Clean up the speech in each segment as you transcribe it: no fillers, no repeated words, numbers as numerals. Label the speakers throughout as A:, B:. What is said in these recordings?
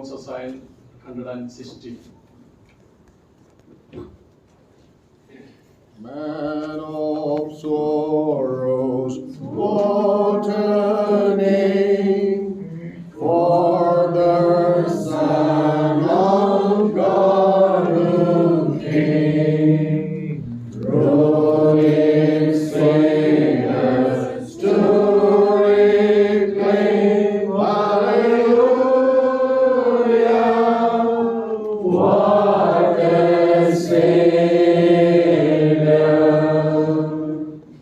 A: songs assigned 160.
B: Man of sorrows, alternating, for the Son of God who came, ruling sinners to reclaim. Hallelujah! What a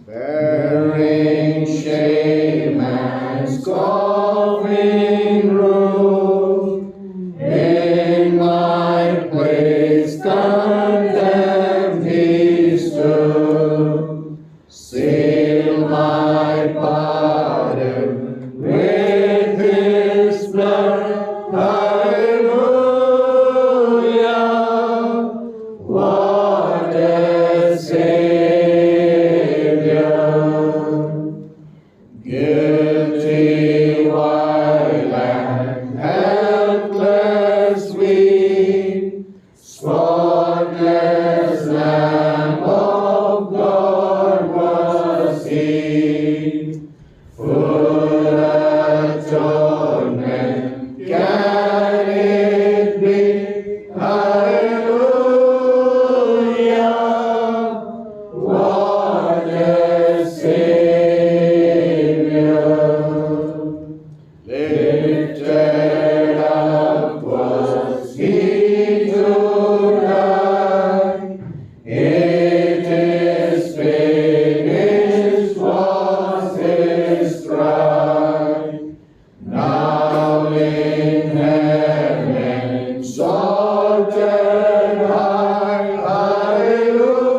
B: bearing shame and scoffing rude, in my place condemned he stood. Seal my pardon with his blood. Hallelujah! What a guilty while and helpless we, spotless Lamb of God was he. Full atonement can it be? Hallelujah! What a lifted up was he to die. It is finished was his cry. Now in heaven exalted high. Hallelujah!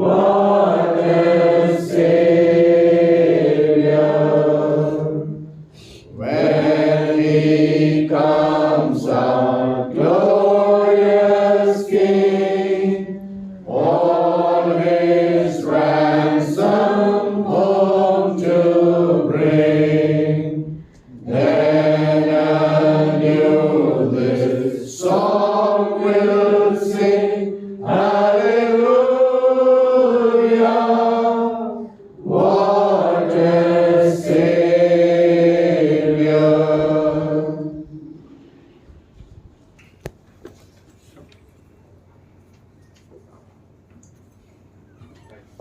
B: What a when he comes our glorious King, all his ransom home to bring, then anew this song will sing. Hallelujah! What a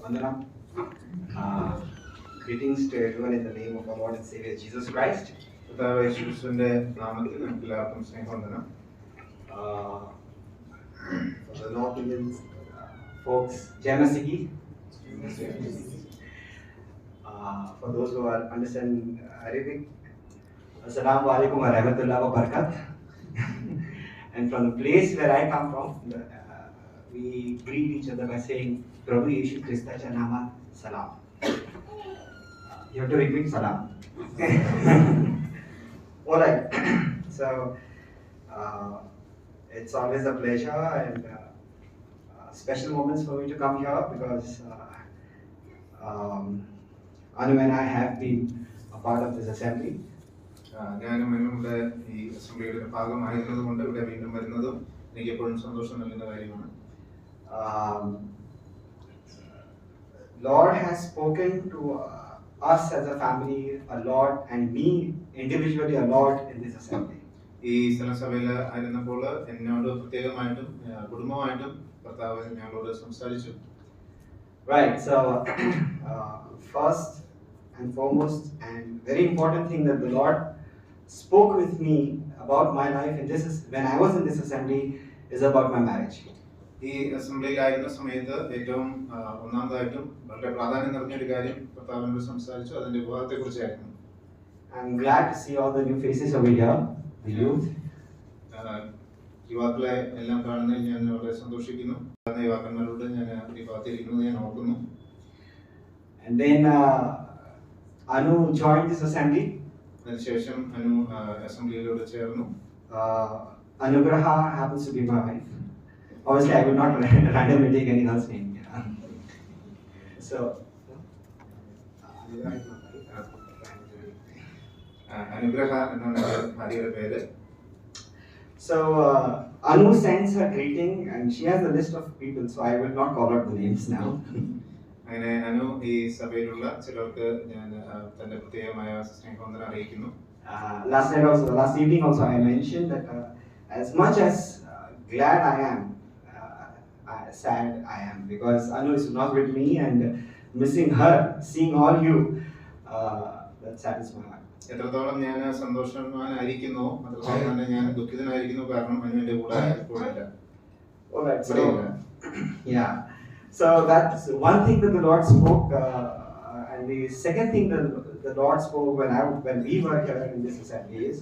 C: Vandanam. Greetings to everyone in the name of our Lord and Savior Jesus Christ. For the North Indian folks, Jai Masigi. For those who are understand Arabic, Assalamu alaikum wa rahmatullahi wa barakat. And from the place where I come from, we greet each other by saying, Prabhu Yeshu Krista cha nama salam. You have to repeat salam. Alright, so it's always a pleasure and special moments for me to come here because Anu and I have been a part of this assembly.
D: ഞാനും ഇവിടെ ഈ അസംബ്ലിയുടെ ഭാഗമായിരുന്നത് കൊണ്ട് ഇവിടെ വീണ്ടും വരുന്നതും എനിക്ക് എപ്പോഴും സന്തോഷം നൽകുന്ന കാര്യമാണ്.
C: Lord has spoken to us as a family a lot and me individually a lot in this assembly.
D: ഈ സ്ഥലസഭയിൽ ആയിരുന്നപ്പോൾ എന്നോട് പ്രത്യേകമായിട്ടും കുടുംബമായിട്ടും കർത്താവ് ഞങ്ങളോട് സംസാരിച്ചു.
C: Right, so first and foremost and very important thing that the Lord spoke with me about my life and this is when I was in this assembly is about my marriage.
D: ഈ അസംബ്ലിയിലായിരുന്ന സമയത്ത് ഏറ്റവും ഒന്നാമതായിട്ടും വളരെ പ്രാധാന്യം നിറഞ്ഞൊരു കാര്യം കർത്താവിനോട് സംസാരിച്ചു, അതിന്റെ വിവാഹത്തെ കുറിച്ചായിരുന്നു.
C: I'm glad to see all the new faces over here, the youth.
D: യുവാക്കളെ എല്ലാം കാണുന്നതിൽ ഞാൻ വളരെ സന്തോഷിക്കുന്നു. യുവാക്കന്മാരോട് ഞാൻ വിവാഹത്തിരിക്കുന്നത് ഞാൻ ഓർക്കുന്നു.
C: And then Anu joined this assembly.
D: അതിനുശേഷം അനു അസംബ്ലിയിലൂടെ ചേർന്നു.
C: Anugraha happens to be my wife. Obviously, I would not randomly take any girl's name. So,
D: അനുഗ്രഹ എന്നാണ് എൻ്റെ ഭാര്യയുടെ പേര്.
C: So Anu sends her greeting and she has a list of people, so I will not call out the names now.
D: അങ്ങനെ അനു ഈ സഭയിലുള്ള ചിലർക്ക് ഞാൻ തന്റെ പ്രത്യേകമായ സ്നേഹവന്ദനം അറിയിക്കുന്നു.
C: Last evening also I mentioned that as much as glad I am, sad I am, because Anu is not with me and missing her, seeing all you, that saddens my heart.
D: എത്രത്തോളം ഞാൻ സന്തോഷവാനായിരിക്കുന്നു അത്രത്തോളം തന്നെ ഞാൻ ദുഃഖിതനായിരിക്കുന്നു, കാരണം അനു എൻ്റെ കൂടെ ഇപ്പോഴില്ല.
C: Alright, so yeah, so that's one thing that the Lord spoke, and the second thing that the Lord spoke when we were here in this assembly is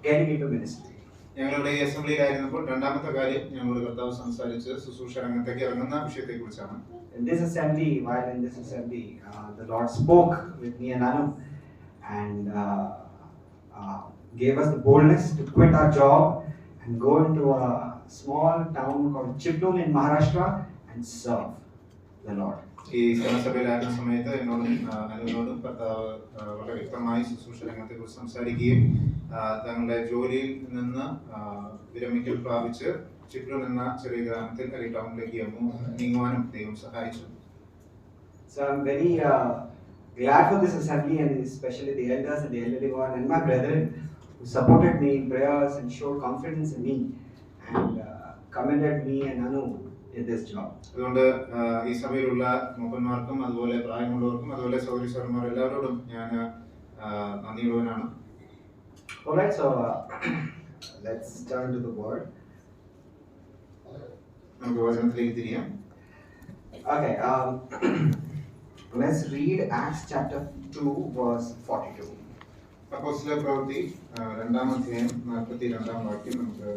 C: getting into ministry.
D: ഞങ്ങളുടെ ഈ അസംബ്ലിയിലായിരുന്നപ്പോൾ രണ്ടാമത്തെ കാര്യം ഞങ്ങളുടെ കർത്താവ് സംസാരിച്ച് ശുശ്രൂഷ രംഗത്തേക്ക് ഇറങ്ങുന്ന വിഷയത്തെക്കുറിച്ചാണ്.
C: In this assembly, while in this assembly, the Lord spoke with me and Anu and gave us the boldness to quit our job and go into a small town called Chiplun in Maharashtra and serve the Lord.
D: ഈ സഭയിലായിരുന്ന സമയത്ത് എന്നോടും അനുവിനോടും കർത്താവ് വളരെ വ്യക്തമായി ശുശ്രൂഷ രംഗത്തെക്കുറിച്ച് സംസാരിക്കുകയും തങ്ങളുടെ ജോലിയിൽ നിന്ന് വിരമിക്കൽ പ്രാപിച്ച് ചിപ്ലൂൺ എന്ന ചെറിയ ഗ്രാമത്തിൽ അല്ലെങ്കിൽ ടൗണിലേക്ക് നീങ്ങുവാനും ദൈവം സഹായിച്ചു.
C: So I'm very glad for this assembly, and especially the elders and the elderly one and my brethren who supported me in prayers and showed confidence in me and commended me and Anu in this job.
D: അതുകൊണ്ട് ഈ സഭയിലുള്ള മൂപ്പന്മാർക്കും അതുപോലെ പ്രായമുള്ളവർക്കും അതുപോലെ സഹോദരി സഹോദരന്മാർ എല്ലാവരോടും ഞാൻ നന്ദിയുള്ളവനാണ്.
C: Alright, so let's turn to the word.
D: നമുക്ക് വചനത്തിലേക്ക് തിരിയാം.
C: Okay, let's read Acts chapter 2 verse 42.
D: അപ്പോസ്തല പ്രവൃത്തി 2-ാം അധ്യായം 42-ാം വാക്യം നമുക്ക്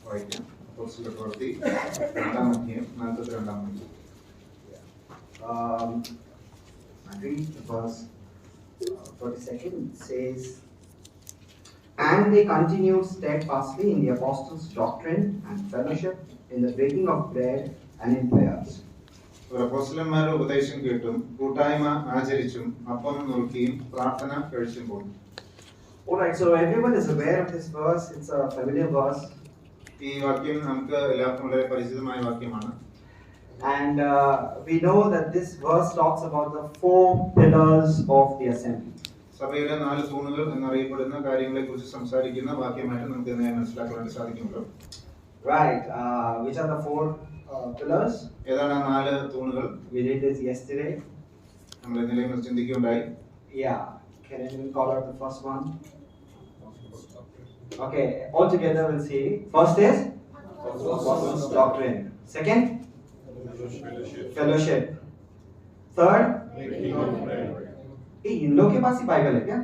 D: വായിക്കാം. അപ്പോസ്തല പ്രവൃത്തി 2-ാം അധ്യായം 42-ാം വാക്യം.
C: I read the verse 42. It says, and they continued steadfastly in the apostles' doctrine and fellowship, in the breaking of bread and in prayers.
D: അപ്പോസ്തലന്മാരുടെ ഉപദേശം കേട്ടും കൂട്ടായ്മ ആചരിച്ചും അപ്പം നുറുക്കിയും പ്രാർത്ഥന കഴിച്ചും പോകും.
C: Alright, so everyone is aware of this verse. It's a familiar verse.
D: ഈ വാക്യം നമുക്ക് എല്ലാവർക്കും വളരെ പരിചിതമായ വാക്യമാണ്.
C: And we know that this verse talks about the 4 pillars of the assembly.
D: സഭയുടെ 4 തൂണുകൾ എന്നറിയപ്പെടുന്ന കാര്യങ്ങളെക്കുറിച്ച് സംസാരിക്കുന്ന വാക്യമായിട്ട് നമുക്ക് ഇതിനെ മനസ്സിലാക്കാൻ സാധിക്കുമല്ലോ.
C: Right, which are the 4 pillars?
D: ഏതാണ് ആ 4 തൂണുകൾ?
C: We did this yesterday.
D: നമ്മൾ ഇന്നലെ ചിന്തിക്കുകയുണ്ടായി.
C: Yeah, can anyone call out the first one? Okay, all together we'll see. First is doctrine. Second, fellowship. Third, इन लोग के पास ही बाइबल है क्या?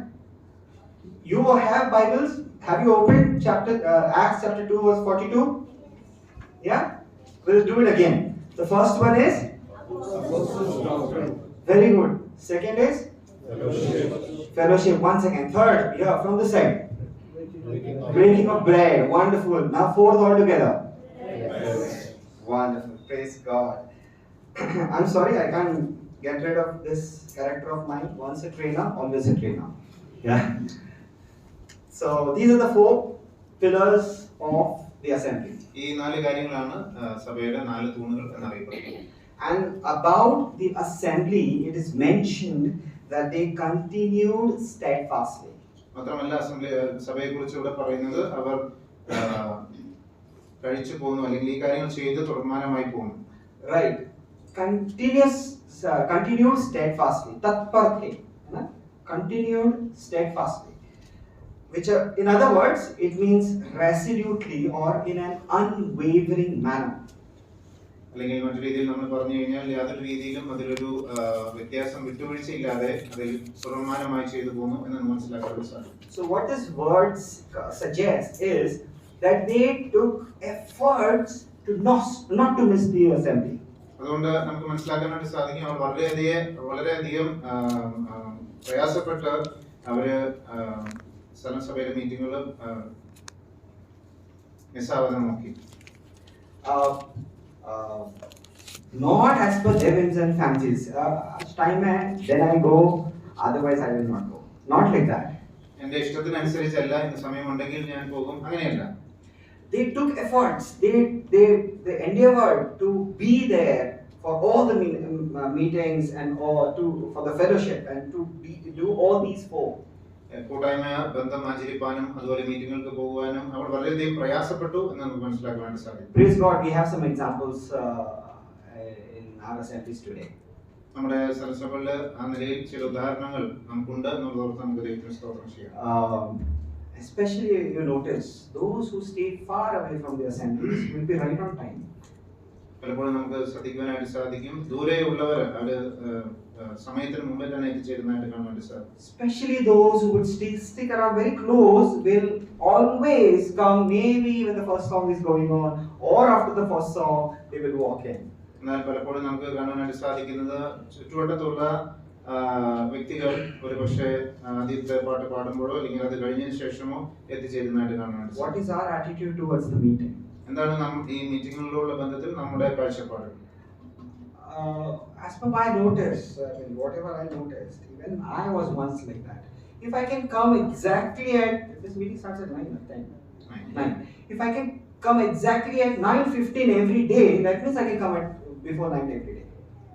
C: You have Bibles? Have you opened Acts chapter 2 verse 42? Yeah? We'll do it again. The first one is very good. Second is fellowship. 1 second. Third, yeah, from the side. Breaking of bread. Wonderful. Now 4th all together. Wonderful. Praise God. I'm sorry, I can't get rid of this character of mine. Once a trainer, always a trainer. Yeah. So these are the 4 pillars of the assembly.
D: ഈ 4 കാര്യങ്ങളാണ് സഭയുടെ 4 തൂണുകൾ എന്നറിയപ്പെടുന്നത്.
C: And about the assembly, it is mentioned that they continued steadfastly.
D: മാത്രമല്ല സഭയെക്കുറിച്ച് ഇവിടെ പറയുന്നത് അവർ കഴിച്ചു പോകുന്നു അല്ലെങ്കിൽ ഈ കാര്യങ്ങൾ ചെയ്ത് തുടർമാനമായി പോകുന്നു.
C: Right. Continued steadfastly. Tatpar the. Continued steadfastly. Which in other words, it means resolutely or in an unwavering manner.
D: അല്ലെങ്കിൽ മറ്റൊരു രീതിയിൽ നമ്മൾ പറഞ്ഞു കഴിഞ്ഞാൽ യാതൊരു രീതിയിലും അതിലൊരു വ്യത്യാസം വിട്ടുവീഴ്ചയില്ലാതെ അതിൽ തുടർമാനമായി ചെയ്തു പോകുന്നു എന്ന് മനസ്സിലാക്കാൻ സാധിക്കും.
C: So what this word suggests is that they took efforts to not to miss the assembly.
D: അതുകൊണ്ട് നമുക്ക് മനസ്സിലാക്കാനായിട്ട് സാധിക്കും അവർ വളരെയധികം പ്രയാസപ്പെട്ട് അവര് സഭയിലെ മീറ്റിങ്ങുകൾ മിസ്സാവാതെ നോക്കി.
C: Not as per their whims and fancies. Time hai, then I go. Otherwise, I will not go. Not like that.
D: എൻ്റെ ഇഷ്ടത്തിനനുസരിച്ചല്ല, ഇന്ന് സമയമുണ്ടെങ്കിൽ ഞാൻ പോകും, അങ്ങനെയല്ല.
C: They took efforts. They endeavored to be there for all the meetings and for the fellowship and to do all these four.
D: കൂട്ടായ്മ ബന്ധം ആചരിപ്പാനും അതുപോലെ മീറ്റിങ്ങുകൾക്ക് പോകുവാനും അവർ വളരെയധികം പ്രയാസപ്പെട്ടു എന്ന് നമുക്ക് മനസ്സിലാക്കാൻ സാധിക്കും.
C: Praise God, we have some examples in our assemblies today.
D: നമ്മുടെ സഭകളിൽ ആ നിലയിൽ ചില ഉദാഹരണങ്ങൾ നമുക്കുണ്ട് എന്നുള്ളതോർത്ത് നമുക്ക് ദൈവത്തിന് സ്തോത്രം ചെയ്യാം.
C: Especially you notice those who stay far away from the assemblies will be right on time.
D: പലപ്പോഴും നമുക്ക് ശ്രദ്ധിക്കുവാനായിട്ട് സാധിക്കും, ദൂരെയുള്ളവർ അവര് സമയത്തിന് മുമ്പേ തന്നെ എത്തിച്ചേരുന്നതായിട്ട് കാണാൻ വേണ്ടി സാധിക്കും.
C: Especially those who would stick around very close will always come, maybe when the first song is going on or after the first song they will walk in.
D: എന്നാൽ പലപ്പോഴും നമുക്ക് കാണാനായിട്ട് സാധിക്കുന്നത് ചുറ്റുവട്ടത്തുള്ള വ്യക്തികൾ ഒരു പക്ഷേ ആദ്യത്തെ പാട്ട് പാടുമ്പോഴോ അല്ലെങ്കിൽ അത് കഴിഞ്ഞതിന് ശേഷമോ എത്തിച്ചേരുന്നതായിട്ട് കാണാനായിട്ട്.
C: What is our attitude towards the meeting?
D: എന്താണ് ഈ മീറ്റിങ്ങുകളിലുള്ള ബന്ധത്തിൽ നമ്മുടെ കാഴ്ചപ്പാട്?
C: As per my notice, whatever I noticed, even I was once like that. If I can come exactly at this meeting starts at 9 or 10. 9. If I can come exactly at 9:15 every day, that means I can come at before 9 every day.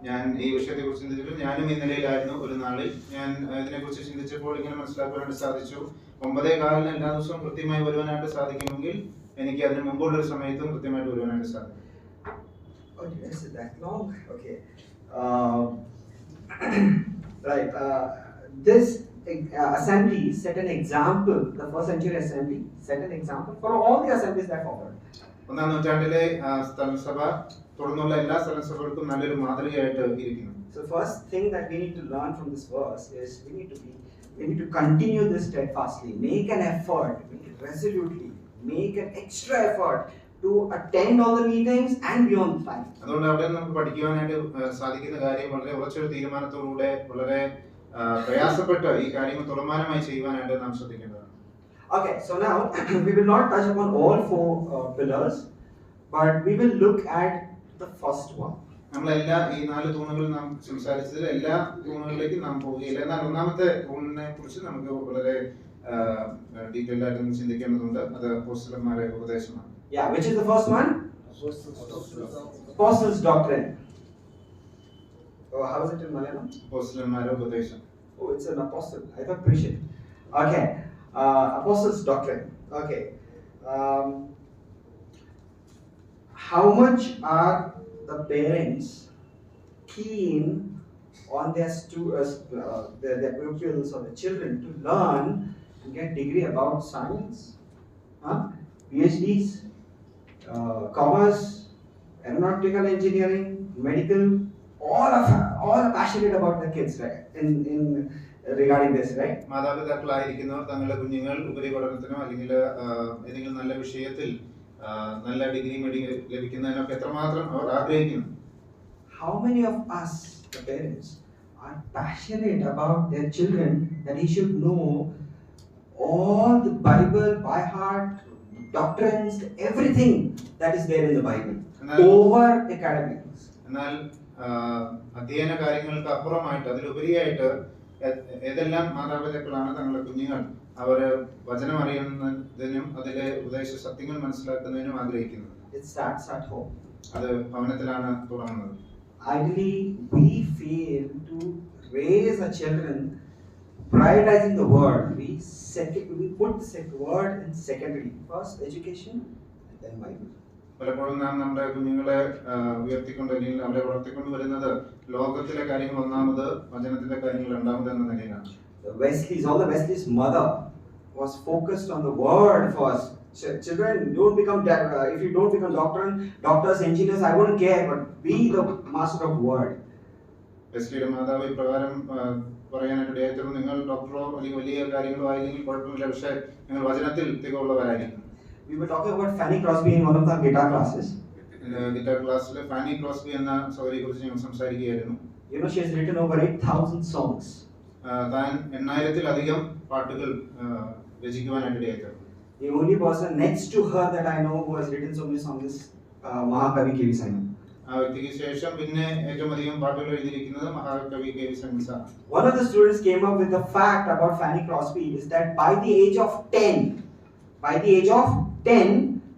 D: ഞാൻ ഈ വിഷയത്തെ കുറിച്ച് ചിന്തിച്ചപ്പോൾ ഞാനും ഈ നിലയിലായിരുന്നു. ഒരു നാളിൽ ഞാൻ ഇതിനെക്കുറിച്ച് ചിന്തിച്ചപ്പോൾ ഇങ്ങനെ മനസ്സിലാക്കാനായിട്ട് സാധിച്ചു, 9:15 എല്ലാ ദിവസവും കൃത്യമായി വരുവാനായിട്ട് സാധിക്കുമെങ്കിൽ എനിക്ക് അതിന് മുമ്പുള്ള ഒരു സമയത്തും കൃത്യമായിട്ട് വരുവാനായിട്ട് സാധിക്കും.
C: Oh, yes, that long. Okay. Right. This assembly set an example. The first century assembly set an example for all the assemblies that followed.
D: ഒന്നാം നൂറ്റാണ്ടിലെ സ്ഥലസഭ തുടർന്നുള്ള എല്ലാ സ്ഥലസഭകൾക്കും നല്ലൊരു മാതൃകയായിട്ട് ഇരിക്കുന്നു.
C: So first thing that we need to learn from this verse is we need to continue this steadfastly, make an effort, resolutely, make an extra effort to attend all the meetings and beyond time.
D: അതുകൊണ്ട് അവിടെ നമുക്ക് പഠിക്കുവാനായിട്ട് സാധിക്കുന്ന കാര്യം വളരെ ഉറച്ചൊരു തീരുമാനത്തോടുകൂടെ വളരെ പ്രയാസപ്പെട്ട് ഈ കാര്യങ്ങൾ തുടർമാനമായി ചെയ്യുവാനായിട്ട് നാം ശ്രദ്ധിക്കേണ്ടതാണ്.
C: Okay, so now we will not touch upon all four pillars, but we will look at the first one.
D: നമ്മളെല്ലാ ഈ 4 തൂണുകളിൽ നാം സംസാരിച്ചതിൽ എല്ലാ തൂണുകളിലേക്കും നാം പോവുകയില്ല. എന്നാൽ ഒന്നാമത്തെ തൂണിനെ കുറിച്ച് നമുക്ക് വളരെ ഡീറ്റെയിൽഡ് ആയിട്ട് ചിന്തിക്കേണ്ടതുണ്ട്. അത് അപ്പോസ്തലന്മാരുടെ ഉപദേശമാണ്.
C: Yeah, which is the first one? Apostles' doctrine. Oh, how is it in Malayalam?
D: അപ്പോസ്തലന്മാരുടെ ഉപദേശം.
C: Oh, it's an apostle. I thought preaching. Okay, apostles' doctrine. Okay. How much are the parents keen on their their pupils or the children to learn and get degree about science, PhDs, commerce, aeronautical engineering, medical? All are passionate about the kids, right? In regarding this, right?
D: മാതാപിതാക്കളായിരിക്കുന്നവർ തങ്ങളുടെ കുഞ്ഞുങ്ങൾ ഉപരിപഠനത്തിനോ അല്ലെങ്കിൽ ഏതെങ്കിലും നല്ല വിഷയത്തിൽ നല്ല degree ലഭിക്കുന്നതിനൊക്കെ എത്രമാത്രം അവർ ആഗ്രഹിക്കുന്നു.
C: How many of us, the parents, are passionate about their children that he should know all the Bible by heart, doctrines, everything that is there in the Bible over academics?
D: എന്നാൽ അധ്യയന കാര്യങ്ങൾക്ക് അപ്പുറമായിട്ട് അതിലുപരിയായിട്ട് ഏതെല്ലാം മാതാപിതാക്കളാണ് തങ്ങളുടെ കുഞ്ഞുങ്ങൾ അവർ വചനം അറിയുന്നതിനും അതിലെ ഉപദേശ സത്യങ്ങൾ മനസ്സിലാക്കുന്നതിനും ആഗ്രഹിക്കുന്നത്.
C: It starts at home.
D: അത് ഭവനത്തിലാണ് തുടങ്ങുന്നത്.
C: Ideally, we fail to raise our children prioritizing the word. We put the word in secondary. First education and then Bible.
D: പലപ്പോഴും നാം നമ്മുടെ കുഞ്ഞുങ്ങളെ ഉയർത്തിക്കൊണ്ട് അല്ലെങ്കിൽ അവരെ വളർത്തിക്കൊണ്ട് വരുന്നത് ലോകത്തിലെ കാര്യങ്ങൾ ഒന്നാമത്, വചനത്തിന്റെ കാര്യങ്ങൾ രണ്ടാമത് എന്ന നിലയിലാണ്.
C: All the Wesley's mother was focused on the word first. Children, don't become if you don't become doctors, engineers, I wouldn't care, but be the master of word.
D: വെസ്ലിയുടെ മാതാവ് ഇപ്രകാരം പറയാനായിട്ട് ഇടയായിത്തീർന്നു, നിങ്ങൾ ഡോക്ടറോ അല്ലെങ്കിൽ വലിയ കാര്യങ്ങളോ ആയില്ലെങ്കിൽ കുഴപ്പമില്ല, പക്ഷേ നിങ്ങൾ വചനത്തിൽ തികവുള്ളവരായിരിക്കും.
C: We were talking about Fanny Crosby in one of the guitar classes.
D: Guitar ക്ലാസ്സിൽ ഫാനി ക്രോസ്ബി എന്ന സഹോദരിയെ കുറിച്ച് ഞങ്ങൾ സംസാരിക്കുകയായിരുന്നു.
C: You know, she has written over 8,000 songs.
D: താൻ 8,000-ലധികം പാട്ടുകൾ രചിക്കുവാനായിട്ട് ഇടയായിത്തീർന്നു.
C: The only person next to her that I know who has written so many songs is Mahakavi K.V. Simon.
D: ആ വ്യക്തിക്ക് ശേഷം പിന്നെ ഏറ്റവും അധികം പാട്ടുകൾ എഴുതിയിരിക്കുന്നത് മഹാകവി കെ വി സയൻസ് ആണ്.
C: One of the students came up with the fact about Fanny Crosby is that by the age of 10,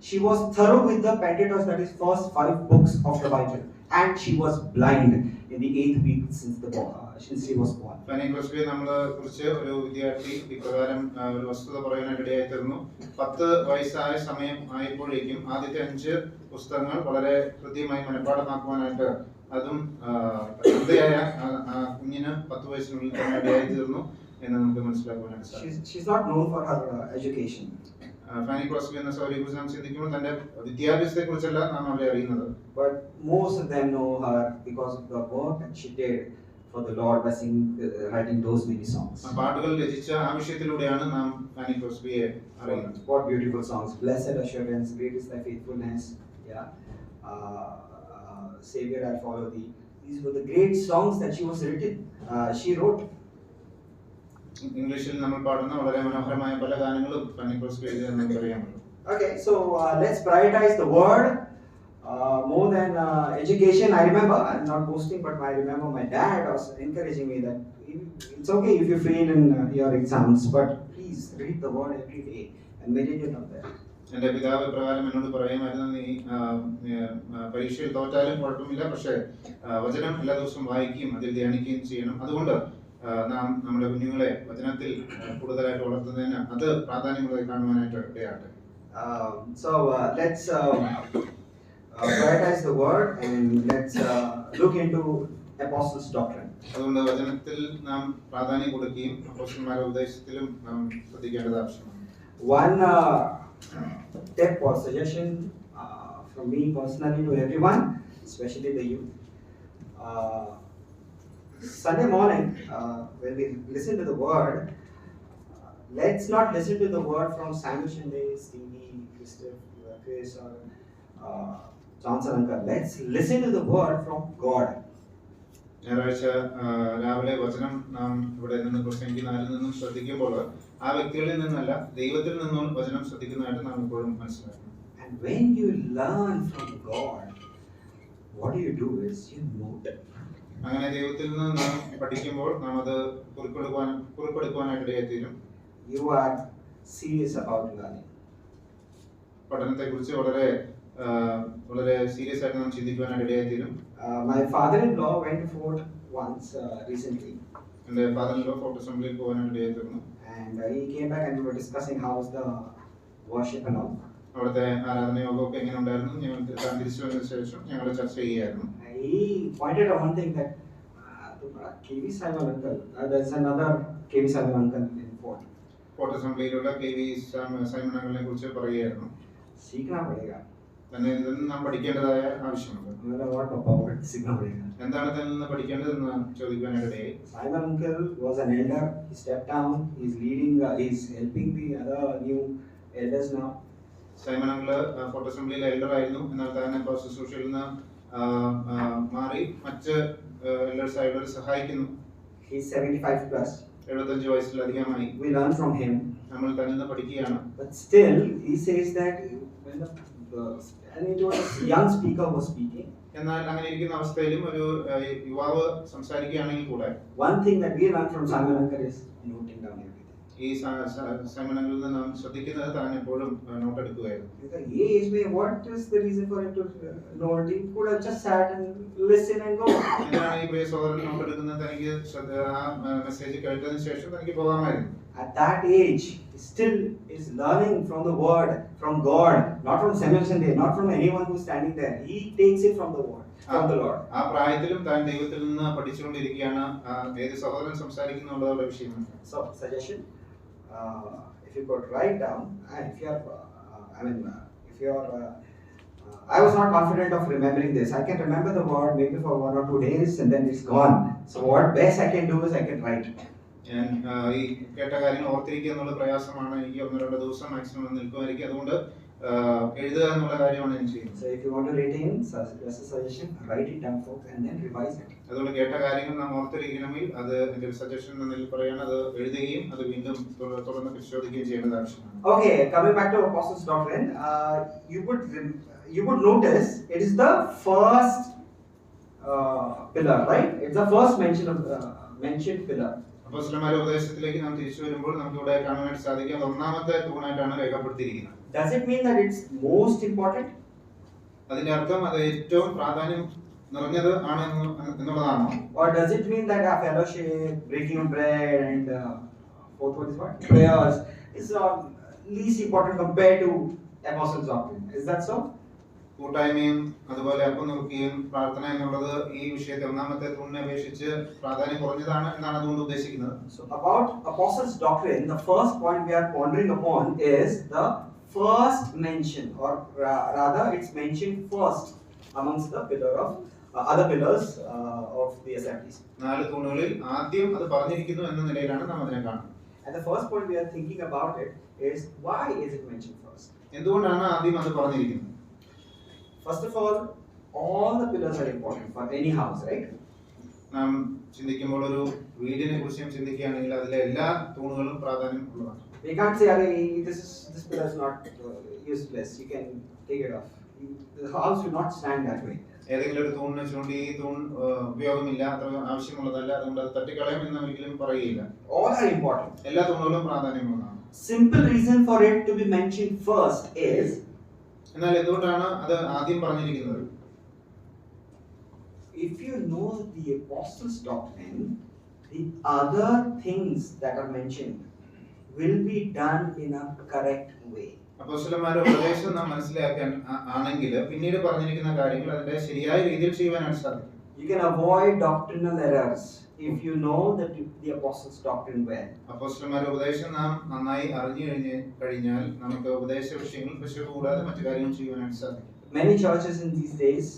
C: she was thorough with the Pentateuch, that is first 5 books of the Bible, and she was blind in the 8th week since she was born.
D: Fanny ക്രോസ്ബിയെ നമ്മളെ കുറിച്ച് ഒരു വിദ്യാർത്ഥി ഇപ്രകാരം ഒരു വസ്തുത പറയാനായിട്ട് ഇടയായി തീർന്നു. 10 വയസ്സായ സമയം ആയപ്പോഴേക്കും ആദ്യത്തെ 5 പുസ്തകങ്ങൾ വളരെ കൃത്യമായി മനഃപ്പാഠമാക്കുവാനായിട്ട് അതും തന്തയായ കുഞ്ഞിന് 10 വയസ്സിനുള്ളിൽ തന്നെ ഇടയായി തീർന്നു എന്ന് നമുക്ക് മനസ്സിലാക്കുവാനായിട്ട് സാധിക്കും.
C: She's not known for her education.
D: Fani Crosby എന്ന സഹോദരിയെ കുറിച്ച് നാം ചിന്തിക്കുമ്പോൾ തന്റെ വിദ്യാഭ്യാസത്തെ കുറിച്ചല്ല നാം അവരെ അറിയുന്നത്.
C: But most of them know her because of the work that she did for the Lord by writing those many songs.
D: പാട്ടുകൾ രചിച്ച ആ വിഷയത്തിലൂടെയാണ് നാം ഫാനി ക്രോസ്ബിയെ അറിയുന്നത്.
C: What beautiful songs! Blessed assurance, great is thy faithfulness. Yeah, Savior, I follow thee. These were the great songs that she wrote.
D: ഇംഗ്ലീഷിൽ നമ്മൾ പാടുന്ന വളരെ മനോഹരമായ പല ഗാനങ്ങളും ഫാനി ക്രോസ്ബി എഴുതിയതെന്ന് നമുക്കറിയാമല്ലോ.
C: Okay, so let's prioritize the word more than education. I remember, I'm not boasting, but I remember my dad was encouraging me that it's okay if you fail in your exams, but please read the word every day and meditate on that.
D: എന്റെ പിതാവ് പ്രകാരം എന്നോട് പറയുമായിരുന്നു, നീ പരീക്ഷയിൽ തോറ്റാലും കുഴപ്പമില്ല, പക്ഷേ വചനം എല്ലാ ദിവസവും വായിക്കുകയും അതിൽ ധ്യാനിക്കുകയും ചെയ്യണം. അതുകൊണ്ട് നാം നമ്മുടെ കുഞ്ഞുങ്ങളെ വചനത്തിൽ കൂടുതലായിട്ട് വളർത്തുന്നതിന് അത് പ്രാധാന്യമുള്ളതായി കാണുവാനായിട്ട് ഇടയാകട്ടെ.
C: So let's prioritize the word and let's look into apostles' doctrine.
D: അതുകൊണ്ട് വചനത്തിൽ നാം പ്രാധാന്യം കൊടുക്കുകയും അപ്പോസ്തലന്മാരുടെ ഉപദേശത്തിലും നാം ശ്രദ്ധിക്കേണ്ടത് ആവശ്യമാണ്.
C: One tip or suggestion from me personally to everyone, especially the youth. Sunday morning, when we listen to the word, let's not listen to the word from Samuel Shinde, Stevie, Chris, or Johnson Uncle. Let's listen to the word from God.
D: ഞായറാഴ്ച രാവിലെ വചനം നാം ഇവിടെ നിന്ന് പ്രസംഗിക്കുന്നതിൽ നിന്നും ശ്രദ്ധിക്കുമ്പോൾ ആ വ്യക്തികളിൽ നിന്നല്ല ദൈവത്തിൽ നിന്നും വചനം ശ്രദ്ധിക്കുന്നതായിട്ട് നാം എപ്പോഴും മനസ്സിലാക്കണം.
C: And when you learn from God, what you do is you note it.
D: അങ്ങനെ ദൈവത്തിൽ നിന്ന് നാം പഠിക്കുമ്പോൾ നാം അത് കുറിപ്പെടുക്കുവാനായിട്ട് ഇടയായിത്തീരും.
C: You are serious about learning.
D: പഠനത്തെ കുറിച്ച് വളരെ സീരിയസ് ആയിട്ട് നാം ചിന്തിക്കുവാനായിട്ട് ഇടയായിത്തീരും.
C: My father-in-law went to Fort once recently.
D: എന്റെ ഫാദർ-ഇൻ-ലോ ഫോർട്ട് അസംബ്ലിയിൽ പോകാനായിട്ട് ഇടയായിത്തീർന്നു.
C: And he came back and we were discussing how was the worship and all.
D: അവിടുത്തെ ആരാധനയോഗമൊക്കെ എങ്ങനെ ഉണ്ടായിരുന്നു ഞങ്ങൾ തിരിച്ചു വന്നതിന് ശേഷം ഞങ്ങൾ ചർച്ച ചെയ്യുകയായിരുന്നു.
C: He pointed out one thing that KV Simon uncle, there's another KV Simon uncle in Fort.
D: Fort അസംബ്ലിയിലുള്ള കെ വി സൈമൺ അങ്കിളിനെ കുറിച്ച് പറയുകയായിരുന്നു.
C: सीखना पड़ेगा.
D: തന്നെ ഇതിൽ നിന്ന് നാം പഠിക്കേണ്ടതായ ആവശ്യമുണ്ട്.
C: मेरा what पापा सीखना पड़ेगा.
D: എന്താണ് ഇതിൽ നിന്ന് പഠിക്കേണ്ടതെന്ന് ചോദിക്കാനിടയായി.
C: Simon uncle was an elder. He stepped down. He's leading. He's helping the other new elders now.
D: Simon uncle Fort അസംബ്ലിയിലെ എൽഡർ ആയിരുന്നു. എന്നാൽ തന്നെ ഇപ്പോൾ ശുശ്രൂഷയിൽ നിന്ന് മാറി മറ്റ് എൽഡേഴ്സ് ആയിട്ട് സഹായിക്കുന്നു.
C: He's 75 plus.
D: 75 വയസ്സിലധികമായി.
C: We learn from him.
D: നമ്മൾ തന്നെ നിന്ന് പഠിക്കുകയാണ്.
C: But still, he says that when and it was a young speaker was speaking.
D: എന്നാൽ അങ്ങനെ ഇരിക്കുന്ന അവസ്ഥയിലും ഒരു യുവാവ് സംസാരിക്കുകയാണെങ്കിൽ കൂടെ
C: One thing that we learn from Simon uncle is noting down everything.
D: ഈ സൈമൺ അങ്കിളിൽ നിന്ന് നാം ശ്രദ്ധിക്കുന്നത് താൻ എപ്പോഴും not എടുക്കുകയായിരുന്നു.
C: Age may what is the reason for him to note? He could have just sat and listen and go.
D: എന്താണ് ഈ പ്രിയ സഹോദരൻ not എടുക്കുന്നത്? തനിക്ക് ആ മെസ്സേജ് കേട്ടതിന് ശേഷം തനിക്ക് പോകാമായിരുന്നു.
C: At that age, he still is learning from the word, from God, not from Samuel Shinde, not from anyone who's standing there. He takes it from the word, from the Lord.
D: ആ പ്രായത്തിലും താൻ ദൈവത്തിൽ നിന്ന് പഠിച്ചുകൊണ്ടിരിക്കുകയാണ്. ഏത് സഹോദരൻ സംസാരിക്കുന്നുള്ളതുള്ള വിഷയമാണ്.
C: So, suggestion, if you could write down, if you're, I was not confident of remembering this. I can remember the word maybe for 1 or 2 days and then it's gone. So, what best I can do is I can write.
D: ഞാൻ ഈ കേട്ട കാര്യങ്ങൾ ഓർത്തിരിക്കുക എന്നുള്ള പ്രയാസമാണ്. എനിക്ക് 1-2 ദിവസം maximum നിൽക്കുമായിരിക്കും. അതുകൊണ്ട് എഴുതുക എന്നുള്ള കാര്യമാണ് ഞാൻ ചെയ്യുന്നത്.
C: So if you want to retain, as a suggestion, write it down folks and then revise it.
D: അതുകൊണ്ട് കേട്ട കാര്യങ്ങൾ നാം ഓർത്തിരിക്കണമെങ്കിൽ അത് എൻ്റെ ഒരു സജഷൻ എന്നതിൽ പറയാണ്, അത് എഴുതുകയും അത് വീണ്ടും തുടർന്ന് പരിശോധിക്കുകയും ചെയ്യേണ്ടത് ആവശ്യമാണ്.
C: Okay, coming back to Apostles' doctrine, you would notice it is the first pillar, right? It's the first mentioned pillar.
D: അപ്പോസ്തലന്മാരുടെ ഉപദേശത്തിലേക്ക് നാം തിരിച്ചു വരുമ്പോൾ നമുക്ക് ഇവിടെ കാണാനായിട്ട് സാധിക്കും അത് ഒന്നാമത്തെ തൂണായിട്ടാണ് രേഖപ്പെടുത്തിയിരിക്കുന്നത്.
C: Does it mean that it's most important?
D: അതിന്റെ അർത്ഥം അത് ഏറ്റവും പ്രാധാന്യം നിറഞ്ഞത് ആണ് എന്നുള്ളതാണോ?
C: Or does it mean that our fellowship, breaking of bread, and fourth one is what? Prayers is least important compared to apostles' doctrine? Is that so?
D: കൂട്ടായ്മയും അതുപോലെ അപ്പം നുറുക്കുകയും പ്രാർത്ഥന എന്നുള്ളത് ഈ വിഷയത്തെ ഒന്നാമത്തെ തൂണിനെ അപേക്ഷിച്ച് പ്രാധാന്യം കുറഞ്ഞതാണ് എന്നാണ് അതുകൊണ്ട് ഉദ്ദേശിക്കുന്നത്.
C: So about apostles' doctrine, the first point we are pondering upon is the first mention, or rather, it's mentioned first amongst the pillar of other pillars of the assemblies.
D: നാല് തൂണുകളിൽ ആദ്യം അത് പറഞ്ഞിരിക്കുന്നു എന്ന നിലയിലാണ് നാം അതിനെ കാണുന്നത്.
C: And the first point we are thinking about it is why is it mentioned first?
D: എന്തുകൊണ്ടാണ് ആദ്യം അത് പറഞ്ഞിരിക്കുന്നത്?
C: First of all the pillars are important for any house, right?
D: നാം ചിന്തിക്കുമ്പോൾ ഒരു വീടിനെ കുറിച്ച് ചിന്തിക്കുകയാണെങ്കിൽ അതിലെ എല്ലാ തൂണുകളും പ്രാധാന്യം ഉള്ളതാണ്.
C: We can't say, this pillar is not useless, you can take it off. The house will not stand that way.
D: ഏതെങ്കിലും ഒരു തൂണിനെ ചൂണ്ടി ഈ തൂൺ ഉപയോഗമില്ല, അത്ര ആവശ്യമുള്ളതല്ല, അതുകൊണ്ട് അത് തട്ടിക്കളയാം എന്ന് ഒരിക്കലും പറയുകയില്ല.
C: All are important.
D: എല്ലാ തൂണുകളും പ്രാധാന്യമുള്ളതാണ്.
C: Simple reason for it to be mentioned first is,
D: എന്നാൽ എന്തുകൊണ്ടാണ് അത് ആദ്യം പറഞ്ഞിരിക്കുന്നത്?
C: if you know the apostles' doctrine, the other things that are mentioned will be done in a correct way.
D: അപ്പോസ്തലന്മാരുടെ ഉപദേശം നാം മനസ്സിലാക്കാൻ ആണെങ്കിൽ പിന്നീട് പറഞ്ഞിരിക്കുന്ന കാര്യങ്ങൾ അതിന്റെ ശരിയായ രീതിയിൽ ചെയ്യുവാനായിട്ട് സാധിക്കും.
C: You can avoid doctrinal errors if you know the apostles' doctrine well.
D: അപ്പോസ്തലന്മാരുടെ ഉപദേശം നാം നന്നായി അറിഞ്ഞു കഴിഞ്ഞാൽ നമുക്ക് ഉപദേശ വിഷയങ്ങൾ പിശക് കൂടാതെ മറ്റു കാര്യങ്ങൾ ചെയ്യുവാനായിട്ട് സാധിക്കും.
C: Many churches in these days,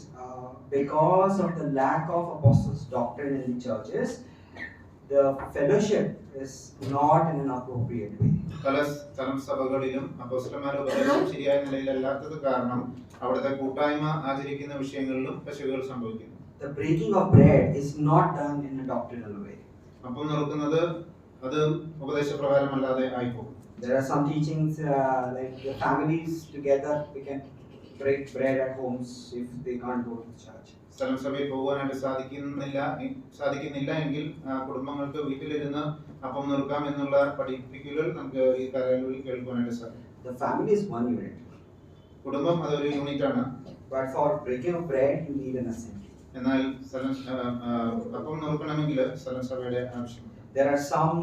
C: because of the lack of apostles' doctrine in the churches, the fellowship is not in an appropriate way.
D: പല സ്ഥലം സഭകളിലും അപ്പോസ്തലന്മാരുടെ ഉപദേശം ശരിയായ നിലയിലല്ലാത്തത് കാരണം അവിടുത്തെ കൂട്ടായ്മ ആചരിക്കുന്ന വിഷയങ്ങളിലും പിശകുകൾ സംഭവിക്കുന്നു.
C: The breaking of bread is not done in a doctrinal way.
D: അപ്പം നടക്കുന്നത് അത് ഉപദേശപ്രകാരമല്ലാതെ ആയിപ്പോകും.
C: There are some teachings like the families together, we can break bread at homes if they can't go to the church.
D: സ്ഥലം സഭയിൽ പോകാനായിട്ട് സാധിക്കുന്നില്ല എങ്കിൽ കുടുംബങ്ങൾക്ക് വീട്ടിലിരുന്ന് അപ്പം നുറുക്കാം എന്നുള്ള പഠിപ്പിക്കലുകൾ നമുക്ക് ഈ കാലയളവിൽ കേൾക്കുവാനായിട്ട് സാധിക്കും.
C: The family is one unit.
D: കുടുംബം അതൊരു യൂണിറ്റ് ആണ്.
C: But for breaking of bread, you need an assembly.
D: എന്നാൽ അപ്പം നുറുക്കണമെങ്കിൽ സ്ഥലം സഭയുടെ ആവശ്യമുണ്ട്.
C: There are some